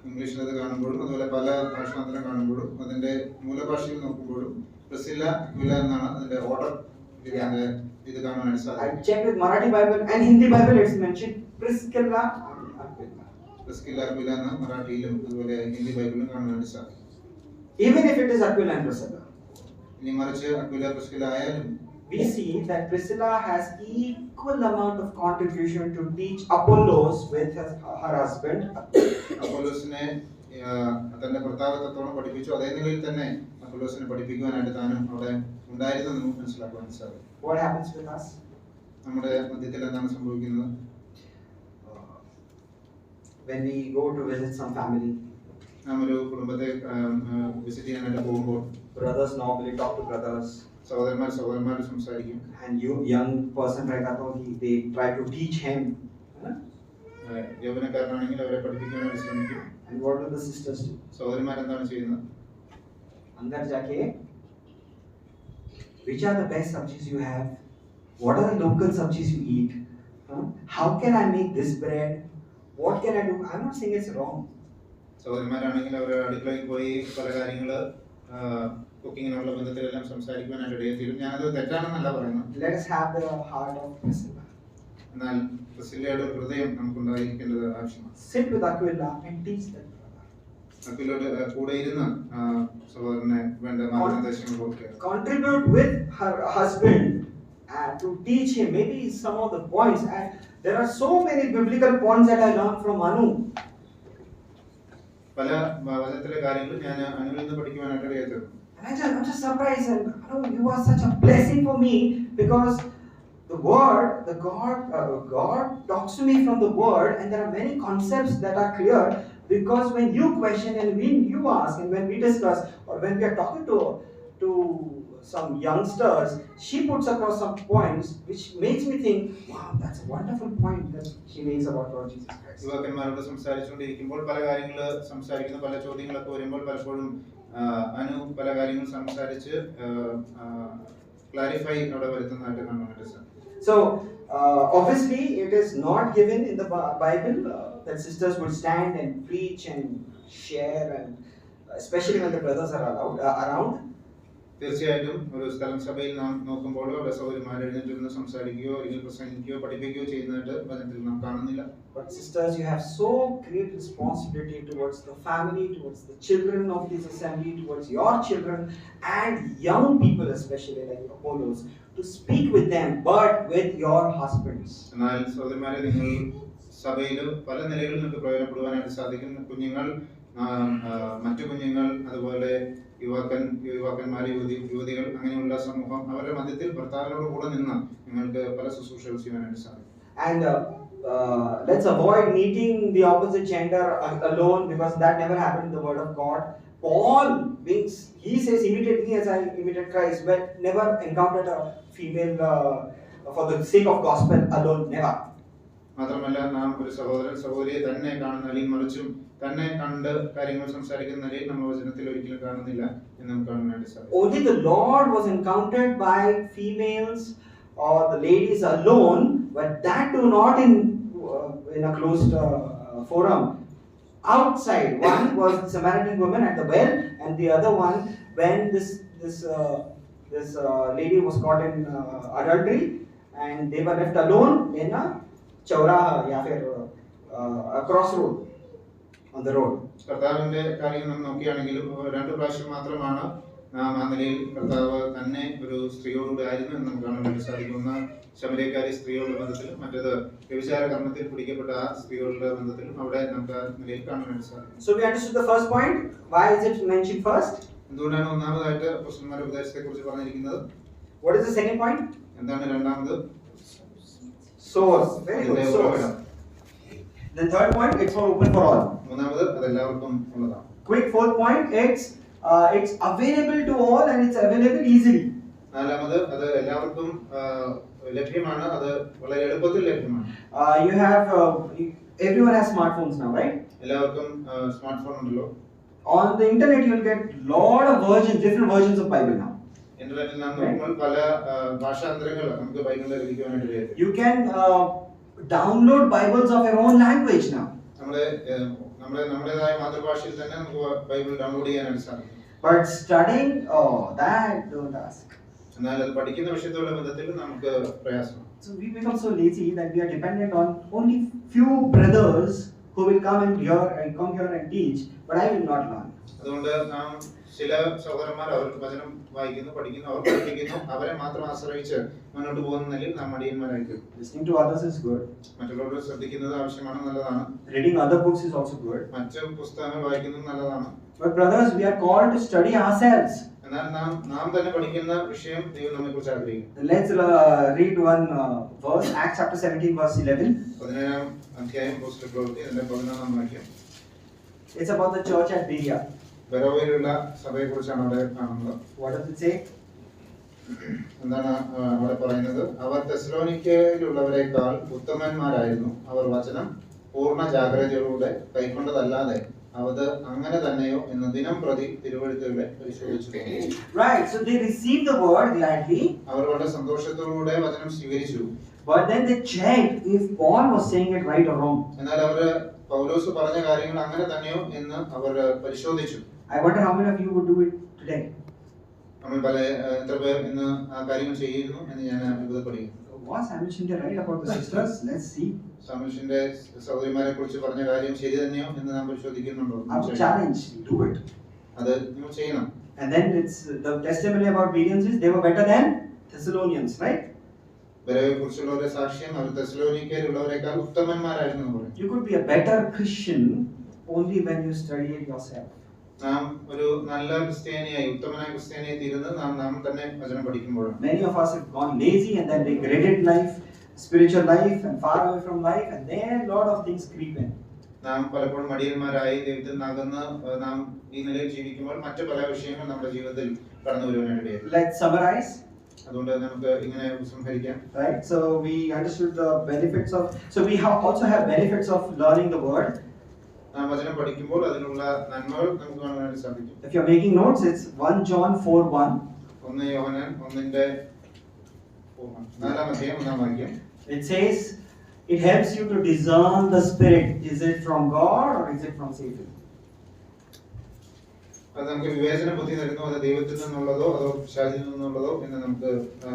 D: ഇംഗ്ലീഷിൽ അത് കാണുമ്പോഴും അതുപോലെ പല ഭാഷാന്തരം കാണുമ്പോഴും അതിന്റെ മൂലഭാഷയിൽ നോക്കുമ്പോഴും പ്രിസ്കില്ല അക്വില എന്നാണ് അതിന്റെ ഓർഡർ ഇത് കാണാനായിട്ട് സാധിക്കും.
C: I checked with Marathi Bible and Hindi Bible, it's mentioned Priscilla and Aquila.
D: Priscilla Aquila എന്ന് മറാഠിയിലും അതുപോലെ ഹിന്ദി ബൈബിളിലും കാണാനായിട്ട് സാധിക്കും.
C: Even if it is Aquila and Priscilla,
D: ഇനി മറിച്ച് അക്വില പ്രിസ്കില്ല ആയാലും
C: we see that Priscilla has equal amount of contribution to teach Apollos with her husband.
D: അപ്പോലോസിനെ തന്റെ ഭർത്താവത്തോളം പഠിപ്പിച്ചു. അതേ നിലയിൽ തന്നെ അപ്പോലോസിനെ പഠിപ്പിക്കുവാനായിട്ട് താനും അവിടെ ഉണ്ടായിരുന്നു നമുക്ക് മനസ്സിലാക്കാൻ സാധിക്കും.
C: What happens with us?
D: നമ്മുടെ മധ്യത്തിൽ എന്താണ് സംഭവിക്കുന്നത്?
C: When we go to visit some family,
D: നാം ഒരു കുടുംബത്തെ വിസിറ്റ് ചെയ്യാനായിട്ട് പോകുമ്പോൾ
C: brothers normally talk to brothers.
D: സഹോദരന്മാർ സംസാരിക്കും.
C: And you young person right now, they try to teach him.
D: യൗവനക്കാരനാണെങ്കിൽ അവരെ പഠിപ്പിക്കാനായിട്ട് ശ്രമിക്കും.
C: And what do the sisters do?
D: സഹോദരന്മാരെന്താണ് ചെയ്യുന്നത്?
C: Andar jaake, which are the best sabjis you have? What are the local sabjis you eat? How can I make this bread? What can I do? I'm not saying it's wrong.
D: സഹോദരന്മാരാണെങ്കിൽ അവർ അടുക്കളയിൽ പോയി പല കാര്യങ്ങൾ കുക്കിങ്ങിനുള്ള ബന്ധത്തിലെല്ലാം സംസാരിക്കുവാനായിട്ട് ഇടയെത്തിയിരുന്നു. ഞാനത് തെറ്റാണെന്നല്ല പറയുന്നത്.
C: Let us have the heart of Priscilla.
D: എന്നാൽ പ്രിസ്കില്ലയുടെ ഒരു ഹൃദയം നമുക്കുണ്ടായിരിക്കേണ്ടത് ആവശ്യമാണ്.
C: Sit with Aquila and teach them.
D: അക്വിലയുടെ കൂടെ ഇരുന്ന് സഹോദരനെ വേണ്ട മാർഗനിർദ്ദേശങ്ങൾ കൊടുക്കുക.
C: Contribute with her husband to teach him maybe some of the points. And there are so many biblical points that I learned from Anu.
D: പല വചനത്തിലെ കാര്യങ്ങൾ ഞാൻ അനുവിൽ നിന്ന് പഠിക്കുവാനായിട്ട് ഇടയായിത്തീർന്നു.
C: And I'm just surprised, and you are such a blessing for me, because the word, God talks to me from the word, and there are many concepts that are clear, because when you question and when you ask and when we discuss, or when we are talking to some youngsters, she puts across some points which makes me think, wow, that's a wonderful point that she makes about Lord Jesus Christ.
D: യുവാക്കന്മാരോട് സംസാരിച്ചുകൊണ്ടിരിക്കുമ്പോൾ പല കാര്യങ്ങൾ സംസാരിക്കുന്ന പല ചോദ്യങ്ങളൊക്കെ വരുമ്പോൾ പലപ്പോഴും അനു പല കാര്യങ്ങൾ സംസാരിച്ച് ക്ലാരിഫൈ അവിടെ വരുത്തുന്നതായിട്ട് കാണുന്നുണ്ട് sir.
C: So obviously it is not given in the Bible that sisters would stand and preach and share, and especially when the brothers are around.
D: തീർച്ചയായിട്ടും ഒരു സ്ഥലം സഭയിൽ നാം നോക്കുമ്പോൾ അവിടെ സഹോദരിമാർ എഴുന്നേറ്റ് സംസാരിക്കുകയോ അല്ലെങ്കിൽ പ്രസംഗിക്കുകയോ പഠിപ്പിക്കുകയോ ചെയ്യുന്നതായിട്ട് വചനത്തിൽ നാം കാണുന്നില്ല.
C: But sisters, you have so great responsibility towards the family, towards the children of this assembly, towards your children and young people, especially like Apollos, to speak with them, but with your husbands.
D: എന്നാൽ സഹോദരിമാരെ, നിങ്ങൾ സഭയിൽ പല നിലകളിൽ നിങ്ങൾക്ക് പ്രയോജനപ്പെടുവാനായിട്ട് സാധിക്കും. കുഞ്ഞുങ്ങൾ, മറ്റു കുഞ്ഞുങ്ങൾ, അതുപോലെ യുവാക്കന്മാർ, യുവതികൾ, അങ്ങനെയുള്ള സമൂഹം, അവരുടെ മധ്യത്തിൽ ഭർത്താവിനോട് കൂടെ നിന്ന് നിങ്ങൾക്ക് പല ശുശ്രൂഷകൾ ചെയ്യാനായിട്ട് സാധിക്കും.
C: And let's avoid meeting the opposite gender alone, because that never happened in the Word of God. Paul he says, imitate me as I imitate Christ, but never encountered a female for the sake of gospel alone, never.
D: മാത്രമല്ല, നാം ഒരു സഹോദരൻ സഹോദരിയെ തന്നെ കാണുന്ന അല്ലെങ്കിൽ മറിച്ചും തന്നെ കണ്ട് കാര്യങ്ങൾ സംസാരിക്കുന്ന നിലയിൽ നമ്മൾ വചനത്തിൽ ഒരിക്കലും കാണുന്നില്ല എന്ന് നമുക്ക് കാണാനായിട്ട് സാധിക്കും.
C: Only the Lord was encountered by females or the ladies alone, but that too not in a closed forum. Outside, one was the Samaritan woman at the well, and the other one when this lady was caught in adultery, and they were left alone in a chowraha, ya fir a crossroad on the road.
D: കർത്താവിന്റെ കാര്യം നാം നോക്കുകയാണെങ്കിലും രണ്ടു പ്രാവശ്യം മാത്രമാണ് നാം ആ നിലയിൽ കർത്താവ് തന്നെ ഒരു സ്ത്രീയോടുകൂടി ആയിരുന്നു എന്ന് നമുക്ക് കാണാൻ വേണ്ടി സാധിക്കും. ഒന്ന് ശമരിയക്കാരി സ്ത്രീയോടുള്ള ബന്ധത്തിലും മറ്റേത് വ്യഭിചാര കർമ്മത്തിൽ പിടിക്കപ്പെട്ട ആ സ്ത്രീയോടുള്ള ബന്ധത്തിലും അവിടെ നമുക്ക് ആ നിലയിൽ കാണാൻ വേണ്ടി സാധിക്കും.
C: So we understood the first point. Why is it mentioned first?
D: എന്തുകൊണ്ടാണ് ഒന്നാമതായിട്ട് പുരുഷന്മാരുടെ ഉപദേശത്തെ കുറിച്ച് പറഞ്ഞിരിക്കുന്നത്?
C: What is the second point?
D: എന്താണ് രണ്ടാമത്?
C: Source. Very good. Source. The third point, it's open for all.
D: മൂന്നാമത് അതെല്ലാവർക്കും ഉള്ളതാണ്.
C: Quick fourth point, it's available to all and it's available easily.
D: നാലാമത് അത് എല്ലാവർക്കും ലഭ്യമാണ്, അത് വളരെ എളുപ്പത്തിൽ ലഭ്യമാണ്.
C: You have everyone has smartphones now, right?
D: എല്ലാവർക്കും സ്മാർട്ട് ഫോൺ ഉണ്ടല്ലോ.
C: On the internet you will get lot of different versions of Bible now.
D: ഇന്റർനെറ്റിൽ നാം നോക്കുമ്പോൾ പല ഭാഷാന്തരങ്ങൾ നമുക്ക് ബൈബിളിൽ ലഭിക്കുവാനായിട്ട് കഴിയും.
C: You can download Bibles of your own language now.
D: നമ്മുടേതായ മാതൃഭാഷയിൽ തന്നെ നമുക്ക് ബൈബിൾ ഡൗൺലോഡ് ചെയ്യാനായിട്ട് സാധിക്കും.
C: But studying, that don't ask.
D: എന്നാൽ അത് പഠിക്കുന്ന വിഷയത്തോടുള്ള ബന്ധത്തിൽ നമുക്ക് പ്രയാസമാണ്.
C: So we become so lazy that we are dependent on only few brothers who will come here and teach, but I will not learn.
D: അതുകൊണ്ട് നാം ചില സഹോദരന്മാർ അവർക്ക് വചനം വായിക്കുന്നു, പഠിക്കുന്നു, അവർ പഠിപ്പിക്കുന്നു, അവരെ മാത്രം ആശ്രയിച്ച് മുന്നോട്ട് പോകുന്ന നിലയിൽ നാം മടിയന്മാരായിരിക്കും.
C: Listening to others is good.
D: മറ്റുള്ളവരോട് ശ്രദ്ധിക്കുന്നത് ആവശ്യമാണ്, നല്ലതാണ്.
C: Reading other books is also good.
D: മറ്റു പുസ്തകങ്ങൾ വായിക്കുന്നത് നല്ലതാണ്.
C: But brothers, we are called to study ourselves.
D: എന്നാൽ നാം തന്നെ പഠിക്കുന്ന വിഷയം ദൈവം നമ്മെക്കുറിച്ച് ആഗ്രഹിക്കുന്നു.
C: Let's read one verse, Acts chapter 17 verse 11.
D: 17-ാം അധ്യായം അപ്പോസ്തല പ്രവൃത്തി അതിന്റെ 11-ാം വാക്യം.
C: It's about the church at Berea.
D: ബെരോവയിലുള്ള സഭയെക്കുറിച്ചാണ് അവിടെ കാണുന്നത്.
C: What does it say?
D: എന്താണ് അവിടെ പറയുന്നത്? അവർ തെസ്സലോനിക്കയിലുള്ളവരെക്കാൾ ഉത്തമന്മാരായിരുന്നു. അവർ വചനം പൂർണ്ണ ജാഗ്രതയോടെ കൈക്കൊണ്ടതല്ലാതെ അത് അങ്ങനെ തന്നെയോ എന്ന് ദിനം പ്രതി തിരുവെഴുത്തുകളെ പരിശോധിച്ചു.
C: Right, so they received the word gladly.
D: അവർ വളരെ സന്തോഷത്തോടെ വചനം സ്വീകരിച്ചു.
C: But then they checked if Paul was saying it right or wrong.
D: എന്നാൽ അവർ പൗലോസ് പറഞ്ഞ കാര്യങ്ങൾ അങ്ങനെ തന്നെയോ എന്ന് അവർ പരിശോധിച്ചു.
C: I wonder how many of you would do it today.
D: നമ്മൾ പല എത്ര പേർ ഇന്ന് ആ കാര്യങ്ങൾ ചെയ്യുന്നു എന്ന് ഞാൻ അത്ഭുതപ്പെടുകയും.
C: Was Samuel Shinde right about the sisters? Let's see.
D: സാമുഷിന്റെ സഹോദരിമാരെ കുറിച്ച് പറഞ്ഞ കാര്യം ശരി തന്നെയോ എന്ന് നാം പരിശോധിക്കുന്നുണ്ടോ?
C: I would challenge, do it.
D: അത് നിങ്ങൾ ചെയ്യണം.
C: And then it's the testimony about Bereans is they were better than Thessalonians, right?
D: ബെരയെ കുറിച്ചുള്ള ഒരു സാക്ഷ്യം അവർ തെസ്സലോനിക്കയിലുള്ളവരെക്കാൾ ഉത്തമന്മാരായിരുന്നു.
C: You could be a better Christian only when you study it yourself.
D: നാം ഒരു നല്ല ക്രിസ്ത്യാനിയായി ഉത്തമനായ ക്രിസ്ത്യാനിയായി തീരുന്നത് നാം തന്നെ വചനം പഠിക്കുമ്പോഴാണ്.
C: Many of us have gone lazy and then they dreaded life, spiritual life, and far away from life, and then a lot of things creep in.
D: നാം പലപ്പോഴും മടിയന്മാരായി ദൈവത്തിൽ നകന്ന് നാം ഈ നിലയിൽ ജീവിക്കുമ്പോൾ മറ്റു പല വിഷയങ്ങൾ നമ്മുടെ ജീവിതത്തിൽ കടന്നു വരുവാനായിട്ട്.
C: Let's summarize.
D: അതുകൊണ്ട് നമുക്ക് ഇങ്ങനെ സംഹരിക്കാം.
C: Right. So we understood the benefits of. So we also have benefits of learning the word.
D: നാം വചനം പഠിക്കുമ്പോൾ അതിനുള്ള നന്മകൾ നമുക്ക് കാണാനായിട്ട് സാധിക്കും.
C: If you're making notes, it's 1 John 4:1.
D: 1 യോഹന്നാൻ 1-ന്റെ 4-ാം അധ്യായം 1-ാം വാക്യം.
C: It says it helps you to discern the spirit. Is it from God or is it from Satan?
D: അത് നമുക്ക് വിവേചന ബുദ്ധി തരുന്നു. അത് ദൈവത്തിൽ നിന്നുള്ളതോ അതോ പിശാചിൽ നിന്നുള്ളതോ എന്ന് നമുക്ക്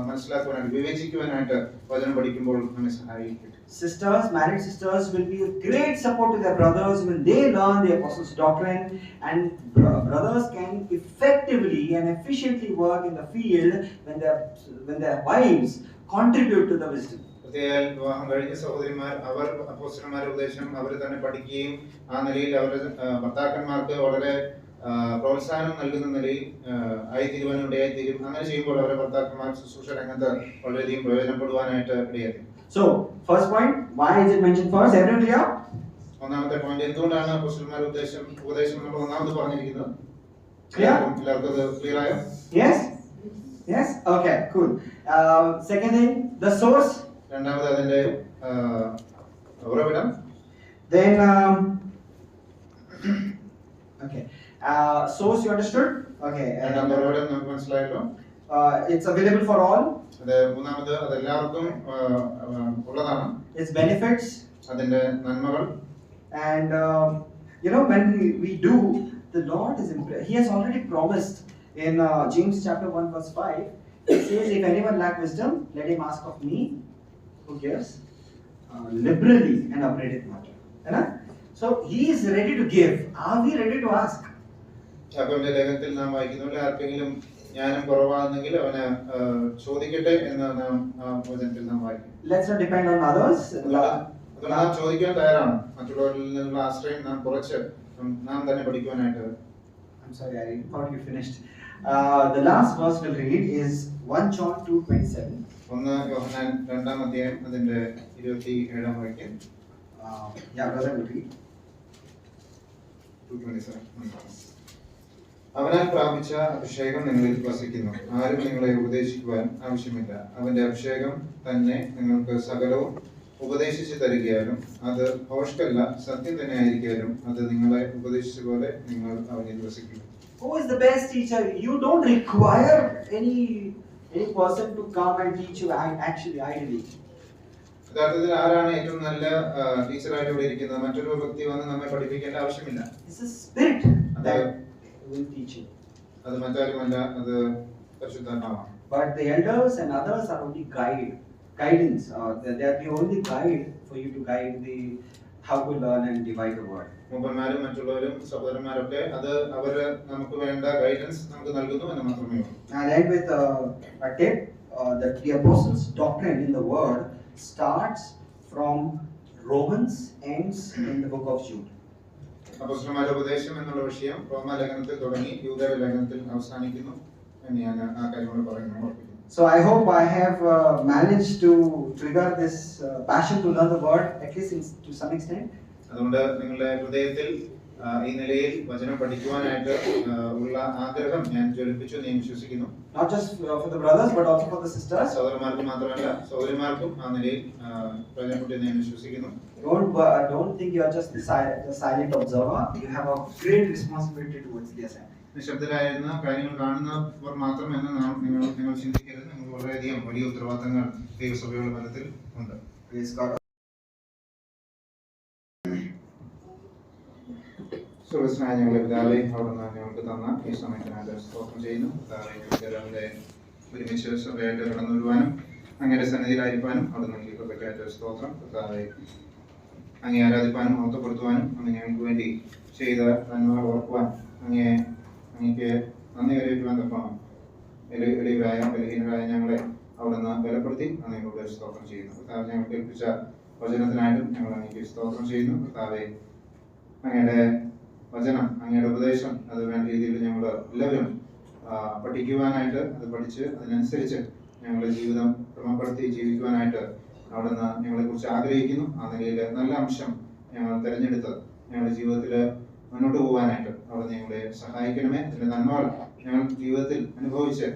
D: മനസ്സിലാക്കുവാനായിട്ട് വിവേചിക്കുവാനായിട്ട് വചനം പഠിക്കുമ്പോൾ നമ്മെ സഹായിക്കും.
C: Sisters, married sisters will be a great support to their brothers when they learn the apostles' doctrine, and brothers can effectively and efficiently work in the field when their wives contribute to the wisdom.
D: പ്രത്യേകം വിവാഹം കഴിഞ്ഞ സഹോദരിമാർ അവർ അപ്പോസ്തലന്മാരുടെ ഉപദേശം അവർ തന്നെ പഠിക്കുകയും ആ നിലയിൽ അവരുടെ ഭർത്താക്കന്മാർക്ക് വളരെ പ്രോത്സാഹനം നൽകുന്ന നിലയിൽ ആയിത്തീരുവാനിടയായി തീരും. അങ്ങനെ ചെയ്യുമ്പോൾ അവരുടെ ഭർത്താക്കന്മാർ ശുശ്രൂഷ രംഗത്ത് വളരെയധികം പ്രയോജനപ്പെടുവാനായിട്ട് ഇടയാക്കും.
C: So, first point, why is it mentioned first? Everyone clear?
D: ഒന്നാമത്തെ പോയിന്റ് എന്തുകൊണ്ടാണ് അപ്പോസ്തലന്മാരുടെ ഉപദേശം നമ്മൾ ഒന്നാമത് പറഞ്ഞിരിക്കുന്നത്?
C: Clear?
D: എല്ലാവർക്കും അത് ക്ലിയർ ആയോ?
C: Yes? Yes? Okay, cool. Second thing, the source.
D: രണ്ടാമത് അതിന്റെ ഉറവിടം.
C: Then, okay. Source you understood? Okay.
D: രണ്ടാമത്തെ ഉറവിടം നമുക്ക് മനസ്സിലായല്ലോ.
C: It's available for all.
D: അത് മൂന്നാമത് അത് എല്ലാവർക്കും ഉള്ളതാണ്.
C: Its benefits.
D: അതിന്റെ നന്മകൾ.
C: And when we do, the Lord is He has already promised in James chapter 1 verse 5. He says, "If anyone lack wisdom, let him ask of me, who gives liberally and upbraideth not." So He is ready to give. Are we ready to ask?
D: യാക്കോബിന്റെ ലേഖനത്തിൽ നാം വായിക്കുന്നുണ്ട്, ആർക്കെങ്കിലും ജ്ഞാനം കുറവാണെങ്കിൽ അവന് ചോദിക്കട്ടെ എന്ന് നാം വചനത്തിൽ നാം വായിക്കും.
C: Let's not depend on others.
D: അതുകൊണ്ട് നാം ചോദിക്കാൻ തയ്യാറാണ്. മറ്റുള്ളവരിൽ നിന്നുള്ള ആശ്രയം നാം കുറച്ച് നാം തന്നെ പഠിക്കുവാനായിട്ട്.
C: I'm sorry, I thought you finished. The last verse we'll read is 1 John 2:27.
D: 1 യോഹന്നാൻ 2-ാം അധ്യായം അതിന്റെ 27-ാം വാക്യം.
C: Brother will read.
D: 2:27. അവനാൽ പ്രാപിച്ച അഭിഷേകം നിങ്ങളിൽ വസിക്കുന്നു. ആരും നിങ്ങളെ ഉപദേശിക്കുവാൻ ആവശ്യമില്ല. അവന്റെ അഭിഷേകം തന്നെ നിങ്ങൾക്ക് സകലവും ഉപദേശിച്ചു തരികയാലും അത് ഭോഷ്കല്ല, സത്യം തന്നെ ആയിരിക്കാലും അത് നിങ്ങളെ ഉപദേശിച്ച പോലെ നിങ്ങൾ അവനിൽ വസിക്കുന്നു.
C: Who is the best teacher? You don't require any person to come and teach you actually ideally.
D: യഥാർത്ഥത്തിൽ ആരാണ് ഏറ്റവും നല്ല ടീച്ചറായിട്ട് ഇവിടെ ഇരിക്കുന്നത്? മറ്റൊരു വ്യക്തി വന്ന് നമ്മെ പഠിപ്പിക്കേണ്ട ആവശ്യമില്ല.
C: It's a spirit that will teach you.
D: അത് മറ്റാരുമല്ല, അത് പരിശുദ്ധാത്മാവാണ്.
C: But the elders and others are only guidance. They are the only guide for you to guide how to learn and divide the word.
D: മൂപ്പന്മാരും മറ്റുള്ളവരും സഹോദരന്മാരൊക്കെ അത് അവര് നമുക്ക് വേണ്ട ഗൈഡൻസ് നമുക്ക് നൽകുന്നു എന്ന് മാത്രമേ ഉള്ളൂ.
C: I'll end with a tip that the apostles' doctrine in the word starts from Romans, ends in the book of Jude.
D: അപ്പോസ്തലന്മാരുടെ ഉപദേശം എന്നുള്ള വിഷയം റോമാലേഖനത്തിൽ തുടങ്ങി യൂദയ ലേഖനത്തിൽ അവസാനിക്കുന്നു എന്ന് ഞാൻ ആ കാര്യങ്ങൾ പറയുന്നു.
C: So I hope I have managed to trigger this passion to learn the word, at least to some extent.
D: അതുകൊണ്ട് നിങ്ങളുടെ ഹൃദയത്തിൽ ഈ നിലയിൽ വചനം പഠിക്കുവാനായിട്ട് ഉള്ള ആഗ്രഹം ഞാൻ ജ്വലിപ്പിച്ചു എന്ന് ഞാൻ വിശ്വസിക്കുന്നു.
C: Not just for the brothers but also for the sisters.
D: സഹോദരന്മാർക്ക് മാത്രമല്ല സഹോദരിമാർക്കും ആ നിലയിൽ പ്രയോജനപ്പെട്ടു എന്ന് ഞാൻ വിശ്വസിക്കുന്നു.
C: Don't think you are just the silent observer. You have a great responsibility towards the assignment.
D: നിശബ്ദരായിരുന്ന കാര്യങ്ങൾ കാണുന്നവർ മാത്രമെന്ന് നിങ്ങൾ ചിന്തിക്കരുത്. നിങ്ങൾക്ക് വളരെയധികം വലിയ ഉത്തരവാദിത്തങ്ങൾ ദൈവസഭയുടെ ബലത്തിൽ ഉണ്ട്. സ്വർഗസ്നായ ഞങ്ങളുടെ പിതാവേ, അവിടുന്ന് ഞങ്ങൾക്ക് തന്ന ഈ സമയത്തിനായിട്ട് സ്തോത്രം ചെയ്യുന്നു. പിതാവേ, ഒരുമിച്ച് സഭയായിട്ട് കടന്നു വരുവാനും അങ്ങയുടെ സന്നിധിയിലായിരിക്കാനും അവിടുന്ന് കൃപയ്ക്കായിട്ട് സ്തോത്രം. പിതാവേ, അങ്ങേ ആരാധിപ്പാനും മഹത്വപ്പെടുത്തുവാനും അങ്ങ് ഞങ്ങൾക്ക് വേണ്ടി ചെയ്ത നന്മകൾ ഓർക്കുവാൻ അങ്ങേക്ക് നന്ദി കരയറ്റുവാൻ തക്കണം. എളിയവരായ ബലഹീനരായ ഞങ്ങളെ അവിടുന്ന് ബലപ്പെടുത്തി അങ്ങയോട് സ്തോത്രം ചെയ്യുന്നു. കർത്താവ് ഞങ്ങൾക്ക് ഏൽപ്പിച്ച വചനത്തിനായിട്ടും ഞങ്ങൾ അങ്ങേക്ക് സ്തോത്രം ചെയ്യുന്നു. കർത്താവെ, അങ്ങയുടെ വചനം, അങ്ങയുടെ ഉപദേശം അത് വേണ്ട രീതിയിൽ ഞങ്ങൾ എല്ലാവരും പഠിക്കുവാനായിട്ട്, അത് പഠിച്ച് അതിനനുസരിച്ച് ഞങ്ങളുടെ ജീവിതം ക്രമപ്പെടുത്തി ജീവിക്കുവാനായിട്ട് അവിടുന്ന് ഞങ്ങളെക്കുറിച്ച് ആഗ്രഹിക്കുന്നു. ആ നിലയിൽ നല്ല അംശം ഞങ്ങൾ തിരഞ്ഞെടുത്ത് ഞങ്ങളുടെ ജീവിതത്തിൽ മുന്നോട്ട് പോകാനായിട്ട് അവിടുന്ന് ഞങ്ങളെ സഹായിക്കണമേ. അതിൻ്റെ നന്മകൾ ഞങ്ങൾ ജീവിതത്തിൽ അനുഭവിച്ച്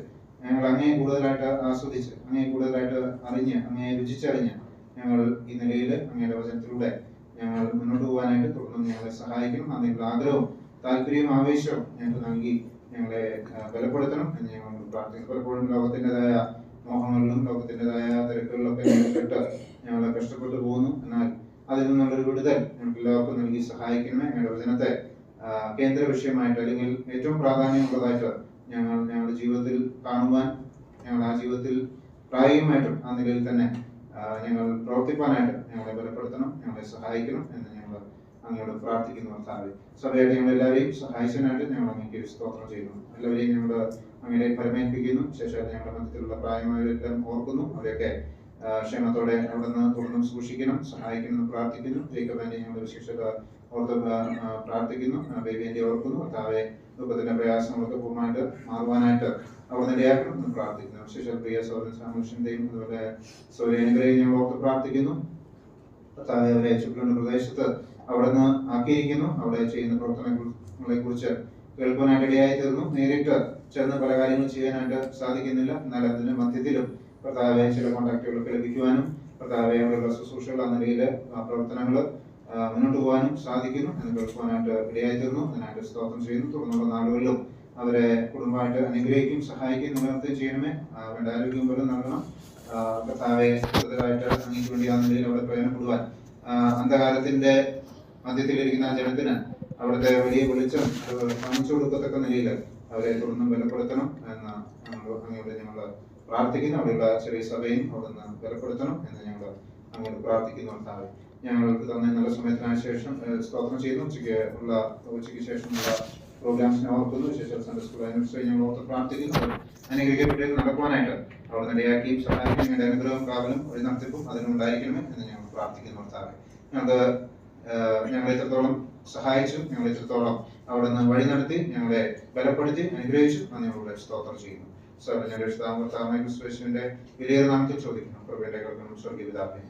D: ഞങ്ങൾ അങ്ങേ കൂടുതലായിട്ട് ആസ്വദിച്ച് അങ്ങേ കൂടുതലായിട്ട് അറിഞ്ഞ് അങ്ങേ രുചിച്ചറിഞ്ഞ് ഞങ്ങൾ ഈ നിലയിൽ അങ്ങയുടെ വചനത്തിലൂടെ ഞങ്ങൾ മുന്നോട്ട് പോകാനായിട്ട് തുടർന്ന് ഞങ്ങളെ സഹായിക്കണം. അതിനുള്ള ആഗ്രഹവും താല്പര്യവും ആവേശവും ഞങ്ങൾക്ക് നൽകി ഞങ്ങളെ ബലപ്പെടുത്തണം എന്ന് ഞങ്ങൾ പ്രാർത്ഥിക്കുന്നു. പലപ്പോഴും ലോകത്തിൻ്റെതായ മോഹങ്ങളിലും ലോകത്തിൻ്റെതായ തിരക്കുകളിലൊക്കെ പെട്ട് ഞങ്ങൾ കഷ്ടപ്പെട്ടു പോകുന്നു. എന്നാൽ അതിൽ നിന്നുള്ളൊരു വിടുതൽ ഞങ്ങൾക്ക് എല്ലാവർക്കും നൽകി സഹായിക്കണമേ. ഞങ്ങളുടെ വചനത്തെ കേന്ദ്ര വിഷയമായിട്ട് അല്ലെങ്കിൽ ഏറ്റവും പ്രാധാന്യമുള്ളതായിട്ട് ഞങ്ങളുടെ ജീവിതത്തിൽ കാണുവാൻ, ഞങ്ങൾ ആ ജീവിതത്തിൽ പ്രായോഗികമായിട്ടും ആ നിലയിൽ തന്നെ ഞങ്ങൾ പ്രവർത്തിപ്പാനായിട്ട് ഞങ്ങളെ ബലപ്പെടുത്തണം, ഞങ്ങളെ സഹായിക്കണം എന്ന് ഞങ്ങൾ അങ്ങയോട് പ്രാർത്ഥിക്കുന്നു. കർത്താവേ, സഭയായിട്ട് ഞങ്ങളെല്ലാവരെയും സഹായിച്ചതിനായിട്ട് ഞങ്ങൾ അങ്ങേക്ക് സ്തോത്രം ചെയ്യുന്നു. എല്ലാവരെയും ഞങ്ങൾ അങ്ങനെ പരമേൽപ്പിക്കുന്നു. ശേഷം ഞങ്ങളുടെ മധ്യത്തിലുള്ള പ്രായമായവരെല്ലാം ഓർക്കുന്നു. അവരെയൊക്കെ ക്ഷേമത്തോടെ അവിടുന്ന് തുടർന്നും സൂക്ഷിക്കണം, സഹായിക്കണം എന്ന് പ്രാർത്ഥിക്കുന്നു. ജേക്കബിനെ ഞങ്ങളുടെ വിശേഷത ഓർത്ത് പ്രാർത്ഥിക്കുന്നു. ബേബിയെ ഓർക്കുന്നു. കർത്താവെ, ദുഃഖത്തിന്റെ പ്രയാസങ്ങളൊക്കെ പൂർണ്ണമായിട്ട് മാറുവാനായിട്ട് അവിടുന്ന് ഇടയാക്കണം എന്ന് പ്രാർത്ഥിക്കുന്നു. വിശേഷ പ്രിയ സഹോദരൻ സാമുഷ്യന്റെയും അതുപോലെ സൗര്യനുഗ്രഹം ഞങ്ങൾ ഓർത്ത് പ്രാർത്ഥിക്കുന്നു. കർത്താവെ, അവരെ ചുറ്റുള്ള പ്രദേശത്ത് അവിടുന്ന് ആക്കിയിരിക്കുന്നു. അവിടെ ചെയ്യുന്ന പ്രവർത്തനങ്ങളെ കുറിച്ച് കേൾക്കാനായിട്ട് ഇടയായി തീർന്നു. നേരിട്ട് ചെന്ന് പല കാര്യങ്ങളും ചെയ്യാനായിട്ട് സാധിക്കുന്നില്ല. എന്നാൽ അതിന് മധ്യത്തിലും കർത്താവെ ചില കോൺടാക്റ്റുകളൊക്കെ ലഭിക്കുവാനും കർത്താവെ അവരുടെ ശുശ്രൂഷകൾ ആ നിലയിൽ പ്രവർത്തനങ്ങൾ മുന്നോട്ട് പോകാനും സാധിക്കുന്നു എന്ന് കേൾക്കുവാനായിട്ട് ഇടയായി തീർന്നു. അതിനായിട്ട് സ്തോത്രം ചെയ്യുന്നു. തുടർന്നുള്ള നാളുകളിലും അവരെ കുടുംബമായിട്ട് അനുഗ്രഹിക്കും, സഹായിക്കും, നിലനിർത്തുകയും ചെയ്യണമേ. വേണ്ട ആരോഗ്യം പോലും നൽകണം. കർത്താവെ, കൂടുതലായിട്ട് അങ്ങേക്ക് വേണ്ടി ആ നിലയിൽ അവിടെ പ്രയോജനപ്പെടുവാൻ അന്ധകാലത്തിന്റെ മധ്യത്തിലിരിക്കുന്ന ജനത്തിന് അവിടുത്തെ വലിയ വെളിച്ചം കാണിച്ചു കൊടുക്കത്തക്ക നിലയിൽ അവരെ തുടർന്നും ബലപ്പെടുത്തണം എന്ന് അങ്ങയോട് ഞങ്ങൾ പ്രാർത്ഥിക്കുന്നു. അവിടെയുള്ള ചെറിയ സഭയും അവിടുന്ന് ബലപ്പെടുത്തണം എന്ന് ഞങ്ങൾ അങ്ങോട്ട് പ്രാർത്ഥിക്കുന്നു. കർത്താവെ, ഞങ്ങൾക്ക് തന്നെ നല്ല സമയത്തിനു ശേഷം സ്തോത്രം ചെയ്യുന്നു. ഉച്ചയ്ക്ക് ശേഷമുള്ള പ്രോഗ്രാംസിനെ ഓർക്കുന്നു. ശേഷം സൺഡേ സ്കൂൾ ആനിവേഴ്സറി ഞങ്ങൾ ഓർത്ത് പ്രാർത്ഥിക്കുന്നു. അനുഗ്രഹിക്കപ്പെട്ട് നടക്കുവാനായിട്ട് അവിടെ ഇടയാക്കിയും സഹായിക്കും. ഞങ്ങളുടെ അനുഗ്രഹവും കാവലും വഴി നടത്തിപ്പും അതിനുണ്ടായിരിക്കണമേ എന്ന് ഞങ്ങൾ പ്രാർത്ഥിക്കുന്നു. കർത്താവെ, ഞങ്ങളെ എത്രത്തോളം സഹായിച്ചു, ഞങ്ങളെ എത്രത്തോളം അവിടെ നിന്ന് വഴി നടത്തി, ഞങ്ങളെ ബലപ്പെടുത്തി അനുഗ്രഹിച്ചു ഞങ്ങളുടെ സ്തോത്രം ചെയ്യുന്നു. ഞങ്ങളുടെ വിശുദ്ധാമ ക്രിസ്തുവിന്റെ വലിയ നാമത്തിൽ ചോദിക്കുന്നു. പ്രഭയുടെ കേൾക്കണം സ്വർഗീയ പിതാവേ.